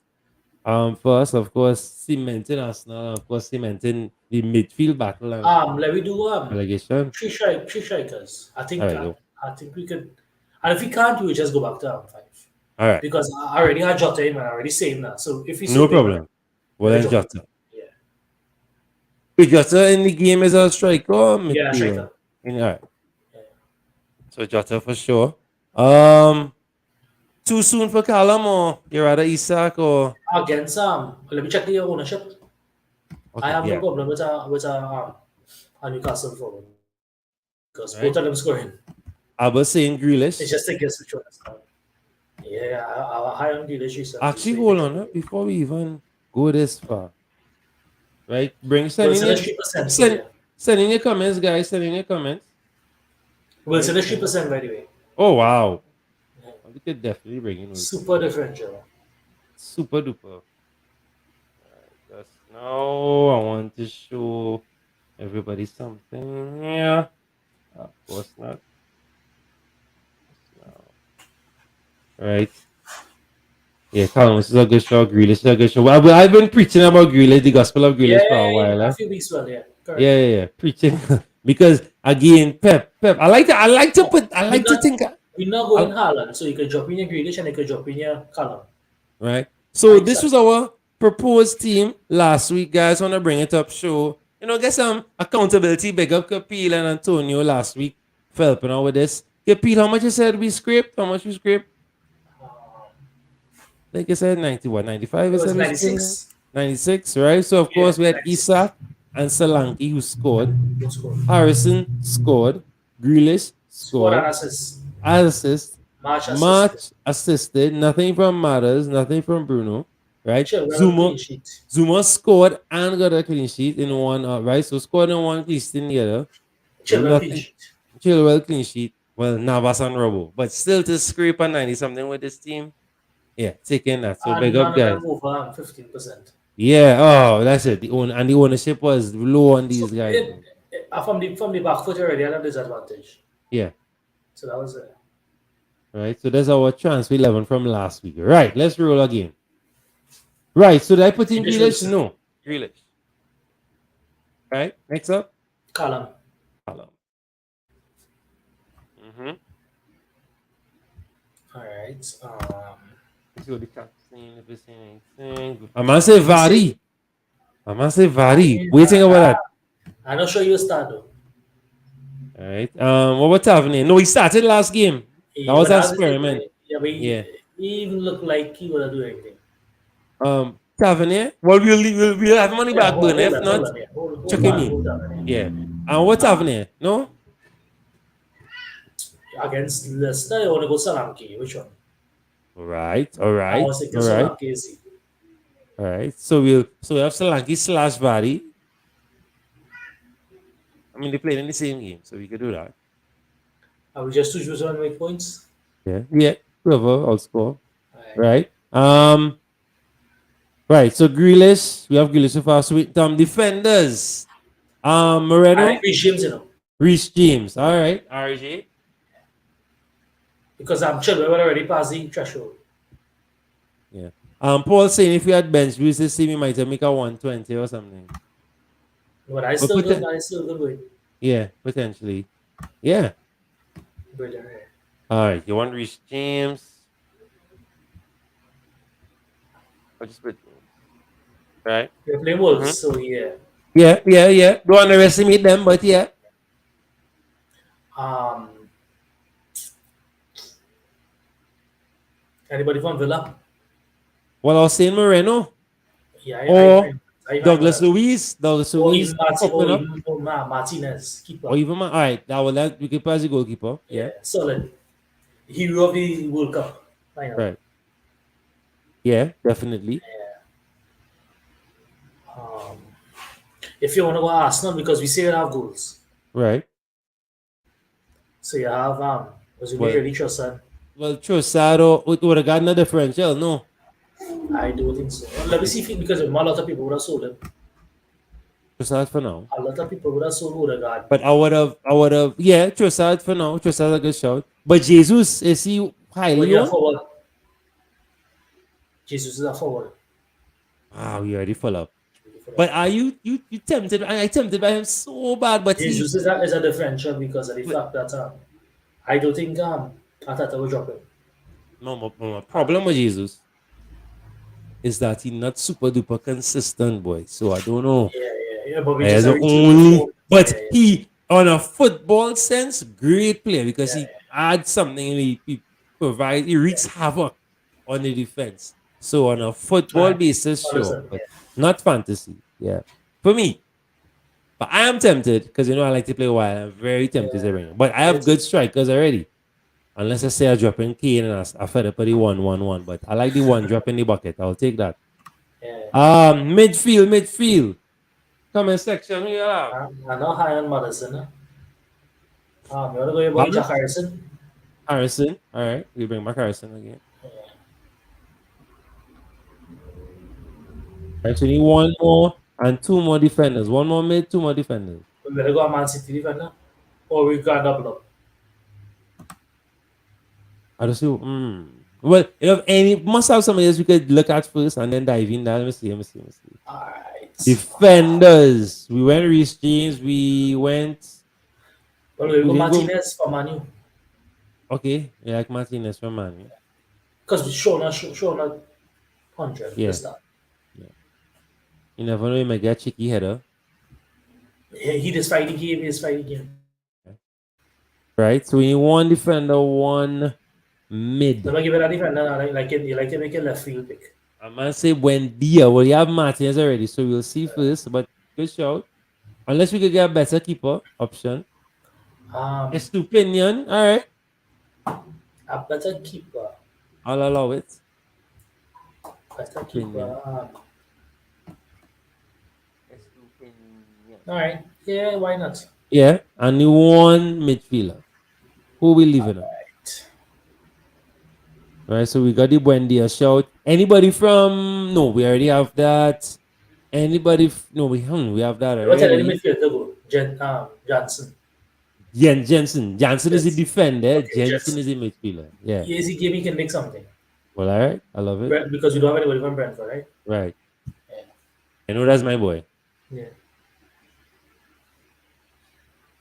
B: For us, of course, cementing Arsenal, of course, cementing the midfield battle and
C: Let me do
B: relegation.
C: 3 strikers. I think
B: All right, go.
C: I think we could, and if we can't, we just go back to 5.
B: All right,
C: Because I already had Jota in and I already saved that. So if we
B: no
C: swap him,
B: problem. Well, then
C: Jota.
B: Jota.
C: Yeah.
B: Wait, Jota in the game is a striker or
C: Yeah,
B: midfielder?
C: striker.
B: All right.
C: Yeah.
B: So Jota for sure. Too soon for Callum or you rather Isak or
C: Against let me check the ownership.
B: okay,
C: I have no
B: yeah.
C: problem with a Newcastle forward because
B: Right.
C: both of them scoring.
B: I was saying Grealish.
C: It's just a guess which one is now. Yeah, I high on Grealish recently.
B: Actually, hold on before we even go this far. Right?
C: Wilson is 3%.
B: Send in your comments, guys. Send in your comments.
C: Wilson is 3% by the way.
B: Oh wow. We could definitely bring in Wilson.
C: Super differential.
B: Super duper. Just now I want to show everybody something. Yeah. Of course not. Right. Yeah, Callum, this is a good show. Grealish is a good show. Well, I've been preaching about Grealish, the gospel of Grealish for a while.
C: A few weeks well, yeah. Correct.
B: Yeah. Preaching. Because again, Pep. I like to think.
C: We're not going Haaland, so you can drop in your Grealish and you can drop in your Callum.
B: Right. So this was our proposed team last week, guys. Want to bring it up, show get some accountability. Big up Capil and Antonio last week for helping out with this. Capil, how much you said we scraped? How much we scraped? Like I said, 95.
C: It was 96.
B: 96, right? So of course we had Isak and Solanke who scored. Harrison scored. Grealish scored. Assist. March assisted. Nothing from Matters. Nothing from Bruno. Right? Zuma scored and got a clean sheet in one. Right? So scored in one, clean sheet in the other. Chilwell clean sheet. Well, Navas and Robo. But still to scrape a 90 something with this team. Yeah, taking that. So big up, guys.
C: Over 15%.
B: Yeah, oh, that's it. The ownership was low on these guys.
C: From the back foot already had a disadvantage.
B: Yeah.
C: So that was it.
B: Right, so that's our transfer 11 from last week. Right, let's roll again. Right, so did I put in Grealish? No. Grealish. Right, next up?
C: Callum.
B: Mm-hmm.
C: All right.
B: Let's go to the captain if it's anything. I'm gonna say Vari. What do you think about that?
C: I'm not sure you start though.
B: All right. What about Tavernier? No, he started last game. That was an experiment.
C: Yeah, but he even looked like he would do anything.
B: Tavernier? Well, we'll have money back, but if not, check him in. Yeah. And what Tavernier? No?
C: Against Leicester, you want to go Solanke. Which one?
B: All right.
C: I was thinking Solanke.
B: All right. So we have Solanke / Vari. I mean, they played in the same game, so we could do that.
C: I will just choose one make points.
B: Yeah. Whoever outscore. Right. Right. So Grealish, we have Grealish so far. So with defenders, Moreno.
C: Reece James,
B: Reece James. All right. RJ.
C: Because I'm sure we were already past the threshold.
B: Yeah. Paul saying if we had bench, we used to see we might make a 120 or something.
C: But I
B: But
C: still
B: put
C: good.
B: that,
C: I still good with
B: yeah, potentially. Yeah.
C: brilliant.
B: All right. You want Reece James? I'll just put James. Right?
C: We're playing
B: Mm-hmm.
C: Wolves, so yeah.
B: Yeah, yeah, yeah. Don't underestimate them, but yeah.
C: Um, Anybody from Villa?
B: Well, I was saying Moreno
C: Yeah,
B: or
C: I find
B: Douglas
C: that.
B: Luiz. Douglas
C: Or
B: Luiz
C: even Martin,
B: popping
C: or
B: up.
C: even Martinez, keeper.
B: Or even all right, that will let we keep as a goalkeeper. Yeah.
C: Yeah, solid. Hero of the World Cup final.
B: Right. Yeah, definitely.
C: Um, if you want to go Arsenal, because we still have goals.
B: Right.
C: So you have was it
B: Well,
C: really Trossard?
B: Trossard would have gotten a differential, no.
C: I don't think so. Let me see if because a lot of people would have sold him.
B: Trossard for now.
C: A lot of people would have sold Odegaard.
B: But I would have, yeah, Trossard for now. Trossard a good shout. But Jesus, is he
C: But
B: highly
C: you're
B: owned?
C: forward. Jesus is a forward.
B: Wow, you already full up. But are you tempted? I tempted by him so bad, but he
C: Jesus is a differential because of the fact that I don't think Atata will drop him.
B: no my problem with Jesus is that he not super duper consistent, boy. So I don't know.
C: Yeah. But we
B: As
C: just
B: the
C: a return to
B: only,
C: form.
B: but he on a football sense, great player because
C: Yeah,
B: he adds something. He provides, he wreaks havoc on the defense. So on a football
C: I
B: basis, sure,
C: understand.
B: but not fantasy. Yeah, for me. But I am tempted because I like to play wild. I'm very tempted to bring it. But I have
C: It's
B: good strikers already. Unless I say I drop in Kane and I fed up with the 1-1-1. But I like the one drop in the bucket. I'll take that.
C: yeah.
B: Midfield. Comment section. Who you have?
C: I'm not high on Madison. You want to go your boy
B: Pardon?
C: Jack Harrison?
B: Harrison. All right. We bring back Harrison again. Actually, one more and two more defenders. One more mid, two more defenders.
C: We better go a Man City defender. Or we got double up.
B: I just see. Well, any must have somebody else we could look at first and then dive in. That let me see.
C: Alright.
B: Defenders. We went Reece James. We went.
C: Well, we
B: We
C: go
B: can go.
C: Martinez for Manu.
B: Okay, yeah, like Martinez from Man.
C: Because we show not 100
B: Yeah,
C: to start.
B: yeah. You never know. You might get a cheeky header,
C: Yeah, he just fight the game, he just fight the game.
B: right? So we need one defender, one mid.
C: Don't give it a defender, you like to make a left field pick.
B: I might say Buendia. Well, you have Martinez already, so we'll see first. But good shout. Unless we could get a better keeper option.
C: Um,
B: Estupinian. All right.
C: a better keeper.
B: I'll allow it.
C: Better
B: Estupinian.
C: keeper.
B: Estupinian.
C: Alright. Yeah, why not?
B: Yeah. And you one midfielder. Who we leaving on? Right, so we got the Buendia shout. Anybody from? No, we already have that. Anybody? No, we have that
C: What's the
B: already.
C: midfielder go? Johnson.
B: Jensen. Jensen is a
C: Yes.
B: defender.
C: Okay,
B: Jensen
C: Jensen.
B: is a midfielder. Yeah.
C: Easy game, he can make something.
B: Well, all right. I love it.
C: Because we don't have anybody from Brentford, right?
B: Right.
C: Yeah.
B: I know that's my boy.
C: Yeah.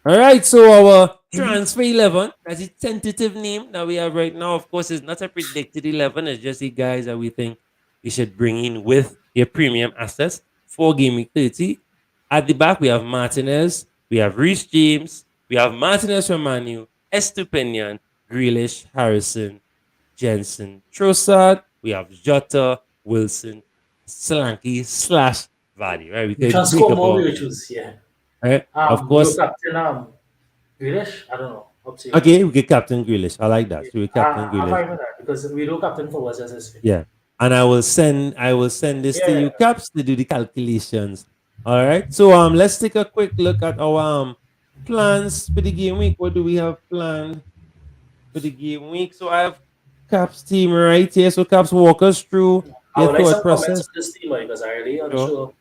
B: All right. So our transfer 11, that's the tentative name that we have right now. Of course, it's not a predicted 11. It's just the guys that we think you should bring in with your premium assets for Game Week 30. At the back, we have Martinez, we have Reece James, we have Martinez from Manu, Estupinian, Grealish, Harrison, Jensen, Trossard, we have Jota, Wilson, Solanke / Vardy. Right? We
C: You
B: could
C: can
B: make
C: score
B: up
C: more,
B: all
C: we will
B: names.
C: choose, yeah.
B: Right? Of
C: You
B: course.
C: captain Grealish? I don't know. Up to you.
B: Okay, we get Captain Grealish. I like that. So we Captain
C: I'm
B: Grealish.
C: fine with that because we do captain for us as a switch.
B: Yeah. And I will send this to
C: Yeah.
B: you, Caps, to do the calculations. All right. So let's take a quick look at our plans for the game week. What do we have planned for the game week? So I have Caps team right here. So Caps, walk us through
C: I
B: your
C: would like
B: thought
C: some comments
B: process.
C: on this team because I really
B: Sure.
C: unsure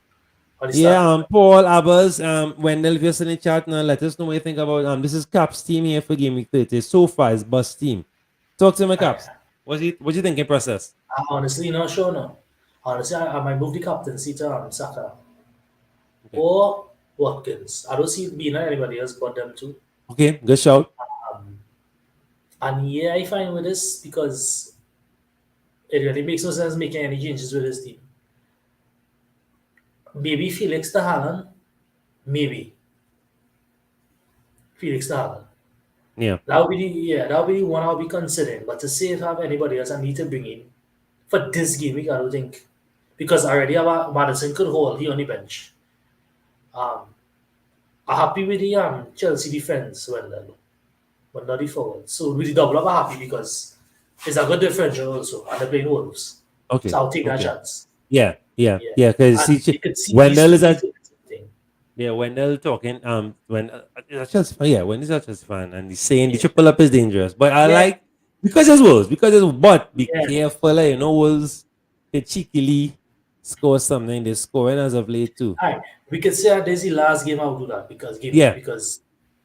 C: how the
B: Yeah,
C: start.
B: Paul Abbas, Wendell, if you're in the chat now, let us know what you think about this is Caps team here for Game Week 30. So far, it's Bus team. Talk to my Caps. What you thinking process?
C: I'm honestly not sure no. Honestly, I might move the captaincy to Saka.
B: Okay.
C: Or Watkins. I don't see it being anybody else but them two.
B: Okay, good shout.
C: Um, and yeah, I find with this because it really makes no sense making any changes with this team. Maybe Felix to Haaland, maybe Felix to Haaland.
B: Yeah.
C: That would be the one I'll be considering. But to say if I have anybody else I need to bring in for this game week, I don't think because already have Madison could hold he on the bench. Um, I'm happy with the Chelsea defense when not the forward. So with the double up, I'm happy because it's a good differential also, and they're playing Wolves.
B: Okay.
C: So I'll take that
B: Okay.
C: chance.
B: Yeah. Yeah.
C: Yeah,
B: Yeah. Because
C: and you could see these
B: Wendell
C: two
B: is
C: teams
B: at
C: doing the same thing.
B: yeah. Wendell talking when is a Chelsea fan. Yeah. When he's a Chelsea fan and he's saying the
C: Yeah,
B: triple up is dangerous, but I
C: yeah,
B: like because it's Wolves because it's but be
C: yeah.
B: careful. Like, you know Wolves they cheekily score something. They scoring as of late too.
C: All right, we could say that this is the last game I'll do that because
B: Yeah.
C: because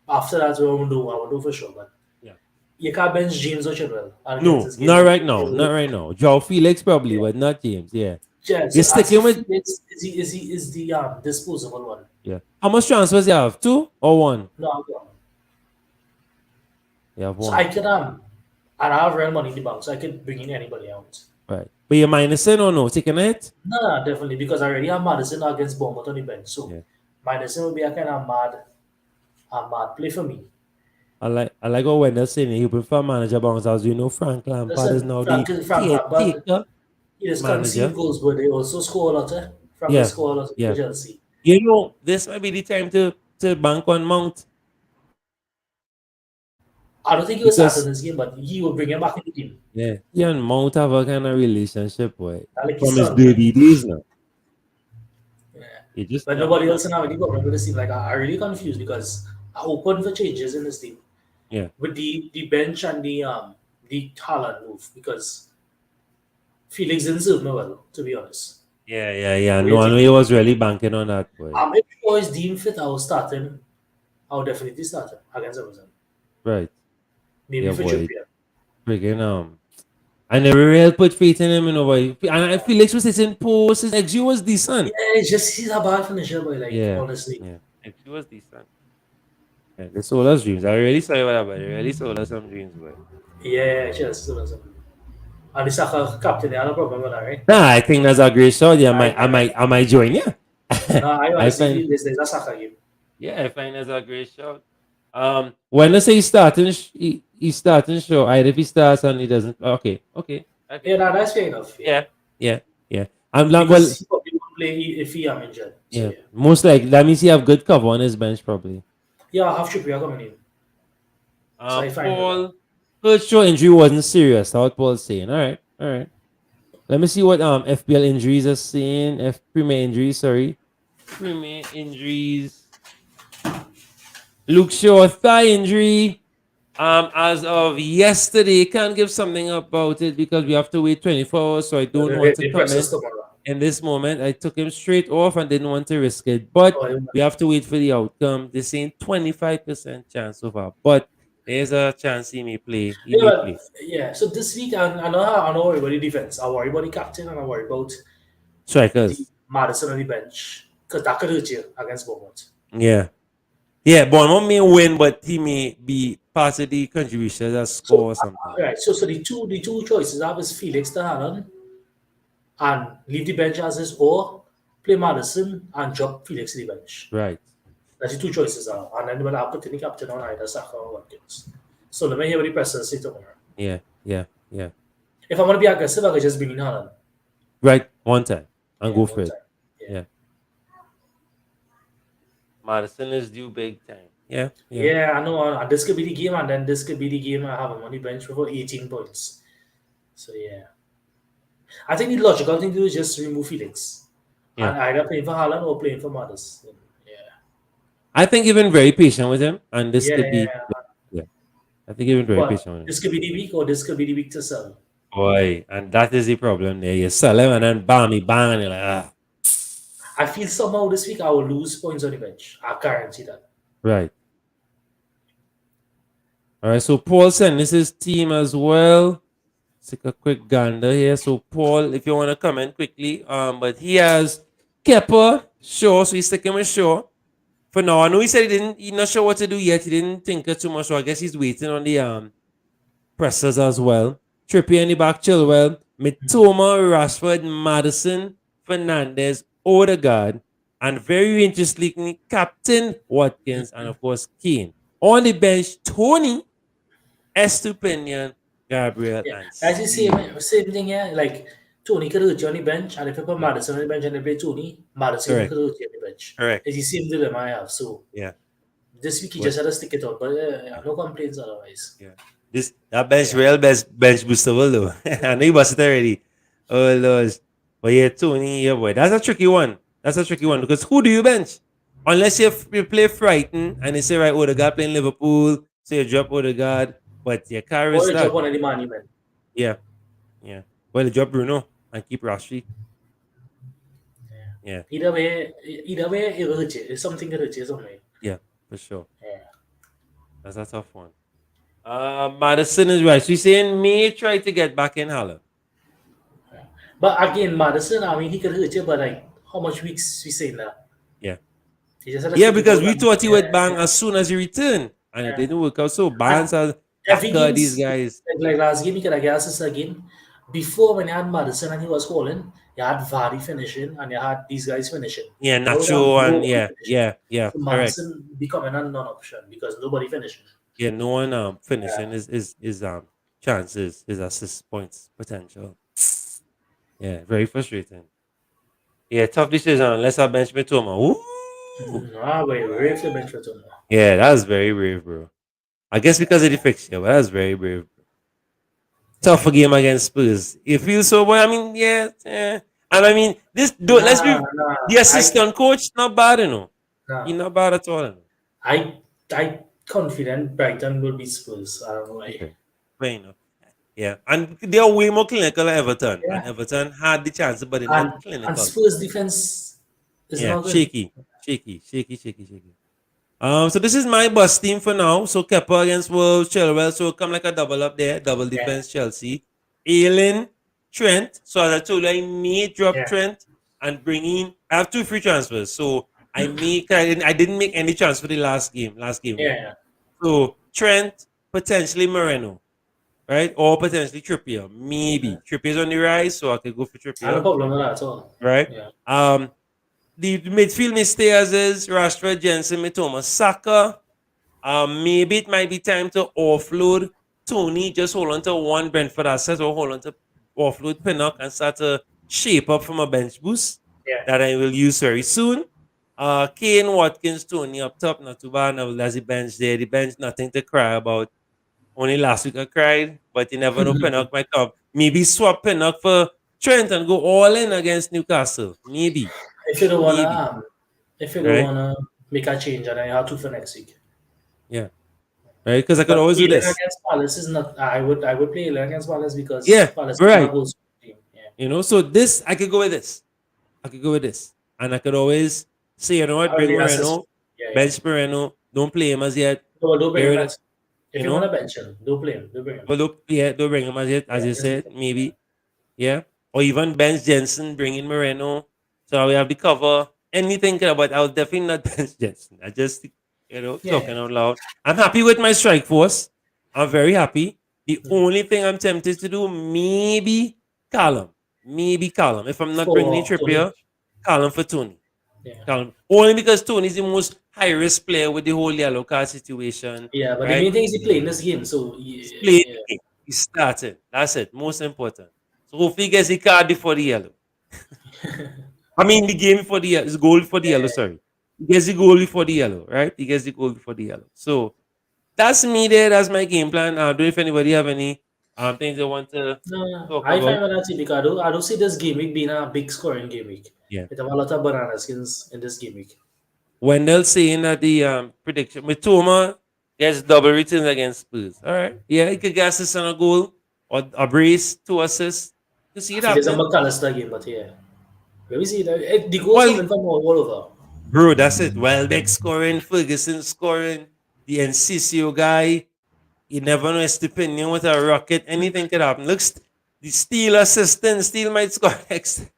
C: after that we won't do I will do for sure. But
B: Yeah.
C: you can't bench James or Chilwell against
B: No,
C: this game.
B: not right now. Not right now. Joe Felix probably, but not James. Yeah.
C: Yeah,
B: You're
C: so I see
B: sticking with
C: Felix is the disposable one.
B: yeah. How much transfers you have? Two or one?
C: No, I'm gone.
B: You have
C: So
B: one.
C: I can and I have real money in the bank, so I could bring in anybody else.
B: Right. But you're minusing or no? Taking a hit?
C: No, definitely because I already have Madison against Bournemouth on the bench. So
B: Yeah.
C: Madison will be a kind of mad play for me.
B: I like how Wendell saying he prefer manager bounce as you know Frank Lampard is
C: Listen,
B: now the
C: Frank Lampard,
B: caretaker
C: he just concede
B: manager.
C: goals, but they also score a lot. Frank will
B: Yeah.
C: score a lot for
B: Yeah.
C: Chelsea.
B: You know, this might be the time to bank on Mount
C: I don't think he will start in
B: because
C: this game, but he will bring him back in the team.
B: yeah, he and Mount have a kind of relationship boy.
C: I like his
B: From his
C: son.
B: dirty days now.
C: Yeah.
B: He just
C: But nobody else now really got with this team. Like I'm really confused because I open for changes in this team
B: yeah.
C: with the bench and the Haaland move because Felix didn't serve me well, to be honest.
B: Yeah.
C: What do
B: No,
C: you
B: I know
C: think?
B: he was really banking on that boy.
C: If Shaw is deemed fit, I will start him. I will definitely start him against Everton.
B: Right.
C: Maybe
B: Yeah,
C: for
B: boy.
C: Trippier.
B: Friggin' I never really put faith in him, you know, boy. And Felix was hitting posts, his XG was
C: Yeah,
B: decent.
C: it's just he's a bad finisher, boy. Like
B: Yeah.
C: honestly.
B: Yeah. XG was decent. Yeah, they sold us dreams. I really sorry about that, but they really sold us some dreams, boy.
C: Yeah, just and the Saka captain, I no problem with that, right?
B: Nah, I think that's a great shot. Yeah,
C: I,
B: I might join you.
C: no, I
B: I
C: honestly
B: find
C: feel there's a Saka game.
B: yeah, I find that's a great shot. When I say he's starting show, either if he starts and he doesn't okay.
C: Yeah, that's fair enough. Yeah.
B: Yeah. I'm not well
C: Because he probably won't play if he am injured. So
B: yeah.
C: yeah.
B: Most likely that means he have good cover on his bench probably.
C: Yeah, I have Trippier coming in. So I find it.
B: Paul Kershaw injury wasn't serious. That's what Paul's saying. All right. Let me see what FPL injuries are saying. Premier injuries, sorry. Premier injuries. Luke Shaw thigh injury. As of yesterday, can't give something about it because we have to wait 24 hours. So I don't want to
C: The press
B: comment
C: is tomorrow.
B: in this moment. I took him straight off and didn't want to risk it. But
C: Oh,
B: we have to wait for the outcome. They're saying 25% chance so far. But there's a chance he may play. He
C: yeah,
B: may
C: well,
B: play.
C: yeah. So this week, I know worry about the defense. I worry about the captain and I worry about the
B: Strikers.
C: Madison on the bench because that could hurt you against Bournemouth.
B: Yeah. Yeah, Bournemouth may win, but he may be part of the contribution that score or something.
C: Right. So the two choices I have is Felix to Haaland and leave the bench as is, or play Madison and drop Felix to the bench.
B: Right.
C: That's the two choices I have. And then when I put in the captain on either Saka or Watkins. So let me hear what the person say tomorrow.
B: Yeah.
C: If I'm gonna be aggressive, I could just bring in Haaland.
B: Right. One time. And
C: Yeah,
B: go
C: one
B: for it.
C: time.
B: Yeah. Madison is due big time. Yeah.
C: Yeah, I know. And this could be the game, and then this could be the game I have him on the bench for 18 points. So yeah. I think the logical thing to do is just remove Felix.
B: Yeah.
C: And either playing for Haaland or playing for Madison. Yeah.
B: I think you've been very patient with him, and this
C: Yeah,
B: could be.
C: yeah.
B: Yeah. I think you've been very
C: But
B: patient with him.
C: this could be the week or this could be the week to sell.
B: Boy, and that is the problem there. You sell him and then bam, he bang, and you're like, ah.
C: I feel somehow this week I will lose points on the bench. I guarantee that.
B: Right. All right, so Paul sent this his team as well. Let's take a quick gander here. So Paul, if you want to comment quickly, but he has Kepa, Shaw, so he's sticking with Shaw. for now. I know he said he's not sure what to do yet. He didn't think it too much, so I guess he's waiting on the pressers as well. Trippier in the back, Chilwell, Mitoma, Rashford, Madison, Fernandez, Odegaard, and very interestingly, Captain Watkins, and of course, Kane. On the bench, Tony, Estupinian, Gabriel,
C: Yeah,
B: and
C: that's the
B: Steve.
C: same thing. Yeah, like Tony could on the bench, and if you put
B: Yeah,
C: Madison on the bench and they play Tony, Madison
B: correct,
C: could on the bench.
B: correct.
C: It's the same dilemma I have. So
B: Yeah,
C: this week he
B: but
C: just had to stick it out, but
B: yeah,
C: no complaints otherwise.
B: yeah. This that bench
C: Yeah,
B: real bench boostable though. I know you busted already. Oh Lord. But yeah, Tony, yeah boy. That's a tricky one. That's a tricky one because who do you bench? Unless you play frightened and you say right, Odegaard playing Liverpool, so you drop Odegaard, but you carry
C: or the job
B: that.
C: on any man, man.
B: Yeah, yeah. Well, you drop Bruno and keep Rashford.
C: Yeah.
B: Yeah,
C: Either way, it hurts you. It's something that hurts you somewhere.
B: yeah, for sure.
C: Yeah.
B: That's a tough one. Madison is right. So you're saying may try to get back in Haller.
C: Yeah. But again, Madison, I mean, he could hurt you, but like, how much weeks we say now?
B: Yeah.
C: He just had to
B: Yeah,
C: stick it
B: because
C: out.
B: we
C: And,
B: thought he would
C: yeah,
B: bang as soon as he returned, and it
C: yeah.
B: didn't work out. So
C: And
B: Barnes has
C: every
B: Daka,
C: game,
B: these guys.
C: like last game, he could have got assist again. Before, when you had Madison and he was holding, you had Vardy finishing and you had these guys finishing.
B: Yeah,
C: Now we have
B: Nacho and
C: nobody
B: yeah,
C: finishing.
B: yeah, yeah,
C: So
B: correct.
C: Madison becoming a non-option because nobody finishing.
B: Yeah, no one
C: Yeah.
B: finishing is chances, his assist points potential. Yeah, very frustrating. Yeah, tough decision. Let's have bench Mitoma. Ooh.
C: Wait, very for bench for tomorrow.
B: Yeah, that was very brave, bro. I guess because of the fixture, but that's very brave. Tough game against Spurs. You feel so, but I mean, yeah, yeah. And I mean, this don't let's
C: Nah,
B: be
C: nah.
B: the assistant coach not bad, you know. He
C: Nah.
B: not bad at all. You know?
C: I confident Brighton will beat Spurs. I don't know why.
B: Okay, fair enough. Yeah, and they are way more clinical than Everton, and
C: Yeah.
B: Everton had the chance, but they're
C: And
B: not
C: and
B: clinical.
C: Spurs defense is
B: Yeah,
C: not good.
B: shaky, shaky, shaky, shaky, shaky. So this is my bus team for now. So Kepa against Wolves, Chilwell. So come like a double up there, double
C: Yeah,
B: defense Chelsea. Ailing, Trent. So as I told you, I may drop
C: yeah,
B: Trent and bring in. I have two free transfers. So I didn't make any transfer the last game week.
C: yeah.
B: So Trent, potentially Moreno, right? Or potentially Trippier.
C: Yeah.
B: Maybe. Trippier's on the rise, so I could go for
C: I have no
B: Trippier.
C: problem with that at all.
B: Right?
C: Yeah,
B: The midfield may stay as is Rashford, Jensen, Mitoma, Saka. Maybe it might be time to offload Tony. Just hold on to one Brentford asset or hold on to offload Pinnock and start to shape up from a bench boost
C: yeah.
B: that I will use very soon. Kane, Watkins, Tony up top, not too bad. Now there's the bench there. The bench, nothing to cry about. Only last week I cried, but you never know. Pinnock might come. Maybe swap Pinnock for Trent and go all in against Newcastle. Maybe,
C: If you don't wanna,
B: maybe,
C: if you don't
B: right?
C: wanna make a change, and then you have to for next week.
B: Yeah, right. Because I could
C: But
B: always do
C: Alien
B: this.
C: against Palace is not. I would play Alien against Palace because
B: Yeah,
C: Palace is not a
B: right.
C: goal scoring team. Yeah,
B: So this I could go with this. I could go with this, and I could always say, you know what, bring
C: early assist.
B: Moreno,
C: Yeah, yeah.
B: bench Moreno, don't play him as yet.
C: No, don't
B: Get
C: bring him.
B: rid of,
C: Next. If
B: you
C: you wanna
B: know,
C: bench him, don't play him. Don't bring him.
B: but don't bring him as yet, as
C: Yeah,
B: you
C: just leave
B: said,
C: him.
B: maybe, yeah, or even bench Jensen, bring in Moreno, so we have the cover. Anything, but I'll definitely not bench Jensen. I just,
C: Yeah,
B: talking out loud. I'm happy with my strike force. I'm very happy. The
C: yeah.
B: only thing I'm tempted to do, maybe Callum. If I'm not bringing in
C: For Tony.
B: Trippier, Callum for Tony.
C: Yeah,
B: Only because Tony is the most high risk player with the whole yellow card situation,
C: yeah. But the
B: right?
C: main thing is he playing this game, so
B: He's playing
C: yeah,
B: the game. He's starting. That's it. Most important. So hopefully he gets the card before the yellow. I mean the game before the yellow. His goal before the yellow,
C: yeah.
B: sorry. He gets the goal before the yellow, right? He gets the goal before the yellow. So that's me there. That's my game plan. I don't know if anybody have any things they want to
C: No,
B: talk
C: I
B: about.
C: find when I see because I don't see this game week being a big scoring game week.
B: Yeah.
C: It have a lot of banana skins in this game week.
B: Wendell saying that the prediction Mitoma gets double returns against Spurs. All right. Yeah, he could get assist on a goal or a brace, two assists. You see
C: I
B: it
C: feel it's a
B: happening.
C: McAllister game, but yeah. Let me see. The goals
B: Well,
C: coming from all over.
B: bro, that's it. Welbeck scoring, Ferguson scoring, the NCCO guy. You never know his opinion with a rocket. Anything could happen. Looks the Steel assistant, Steel might score next.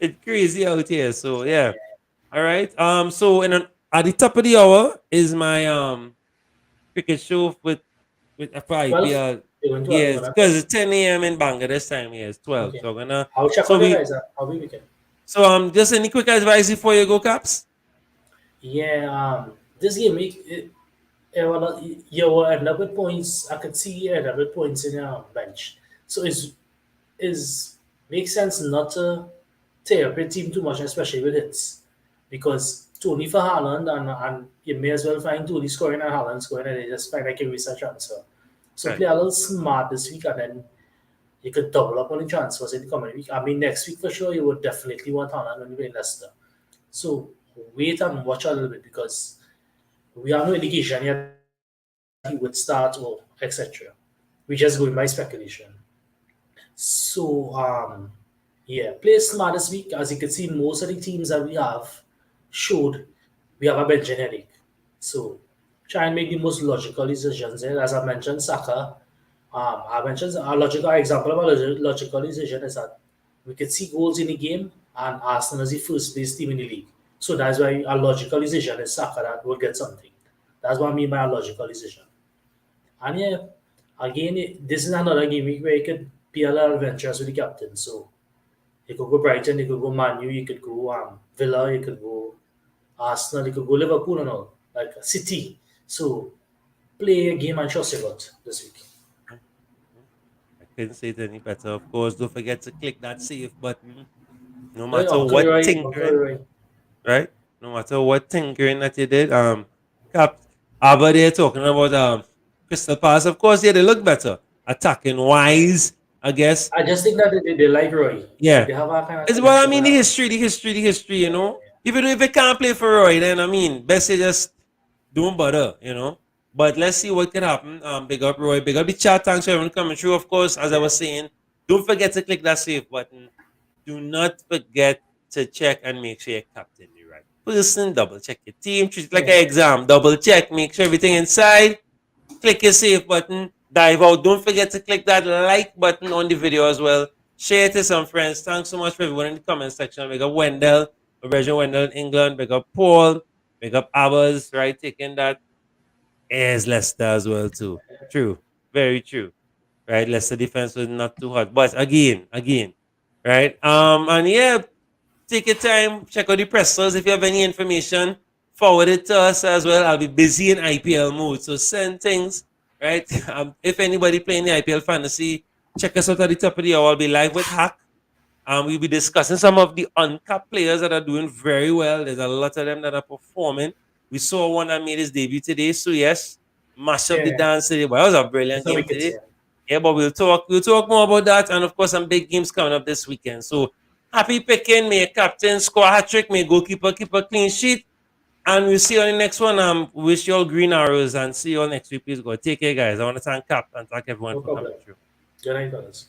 B: It's crazy out here. So yeah. All right. So in at the top of the hour is my cricket show with for
C: 12?
B: IPL.
C: They went 12,
B: Yes,
C: one,
B: because it's 10 a.m. in Bangladesh time. Yes, 12.
C: okay.
B: So we're gonna
C: I'll check
B: so
C: on the
B: we
C: guys. How we weekend?
B: so just any quick advice before you go, Caps?
C: Yeah, this game, well, you will end up with points. I could see you end up with points in your bench. So is makes sense not to tear up your team too much, especially with hits. Because Tony for Haaland, and you may as well find Tony scoring and Haaland scoring, and they just find like a research transfer. So
B: Right.
C: play a little smart this week, and then you could double up on the transfers in the coming week. I mean, next week for sure, you would definitely want Haaland when you play Leicester. So wait and watch a little bit because we have no indication yet that he would start or etc. We just going by speculation. So yeah, play smart this week. As you can see, most of the teams that we have showed we have a bench headache. So try and make the most logical decisions there. As I mentioned, Saka. I mentioned a logical example of a logical decision is that we could see goals in the game and Arsenal is the first place team in the league. So that's why a logical decision is Saka that will get something. That's what I mean by a logical decision. And yeah, again, this is another game week where you could be a little adventurous with the captain. So you could go Brighton, you could go Man U, you could go Villa, you could go Arsenal, you could go Liverpool and all, like City. So play a game and trust your gut this week.
B: I couldn't say it any better. Of course, don't forget to click that save button. No
C: Hey,
B: matter
C: Uncle
B: what
C: Roy, Uncle
B: tinkering,
C: Roy.
B: right? No matter what tinkering that you did. Cap, over there talking about Crystal Palace. Of course, yeah, they look better. Attacking wise, I guess.
C: I just think that they like Roy. Like
B: Yeah.
C: they have a kind of
B: It's well, I
C: connection
B: mean,
C: with
B: the
C: that.
B: history, the history, the history, you
C: Yeah,
B: know. Even if they can't play for Roy, then I mean, best you just don't bother, you know. But let's see what can happen. Big up Roy, big up the chat. Thanks for everyone coming through. Of course, as I
C: yeah.
B: was saying, don't forget to click that save button. Do not forget to check and make sure you're captain the right person. Double check your team. Treat it like
C: Yeah.
B: an exam. Double check. Make sure everything inside. Click your save button. Dive out. Don't forget to click that like button on the video as well. Share it to some friends. Thanks so much for everyone in the comment section. Big up Wendell, Regina Wendell in England. Big up Paul. Big up Abbas, right? Taking that. Is Leicester as well too. True. Very true. Right? Leicester defense was not too hot. But again, right? And yeah, take your time, check out the pressers. If you have any information, forward it to us as well. I'll be busy in IPL mode. So send things, right? If anybody playing the IPL fantasy, check us out at the top of the hour. I'll be live with Hack. We'll be discussing some of the uncapped players that are doing very well. There's a lot of them that are performing. We saw one that made his debut today. So yes, mash up the
C: Yeah.
B: dance today. But that was a
C: That's
B: brilliant
C: how we
B: game
C: could
B: today.
C: say.
B: Yeah, but we'll talk more about that. And of course, some big games coming up this weekend. So happy picking, may a captain score a hat trick, may goalkeeper keep a clean sheet. And we'll see you on the next one. Wish you all green arrows and see you all next week. Please go. Take care, guys. I want to thank Cap and thank everyone
C: No
B: for coming
C: problem.
B: through.
C: Good night, fellas.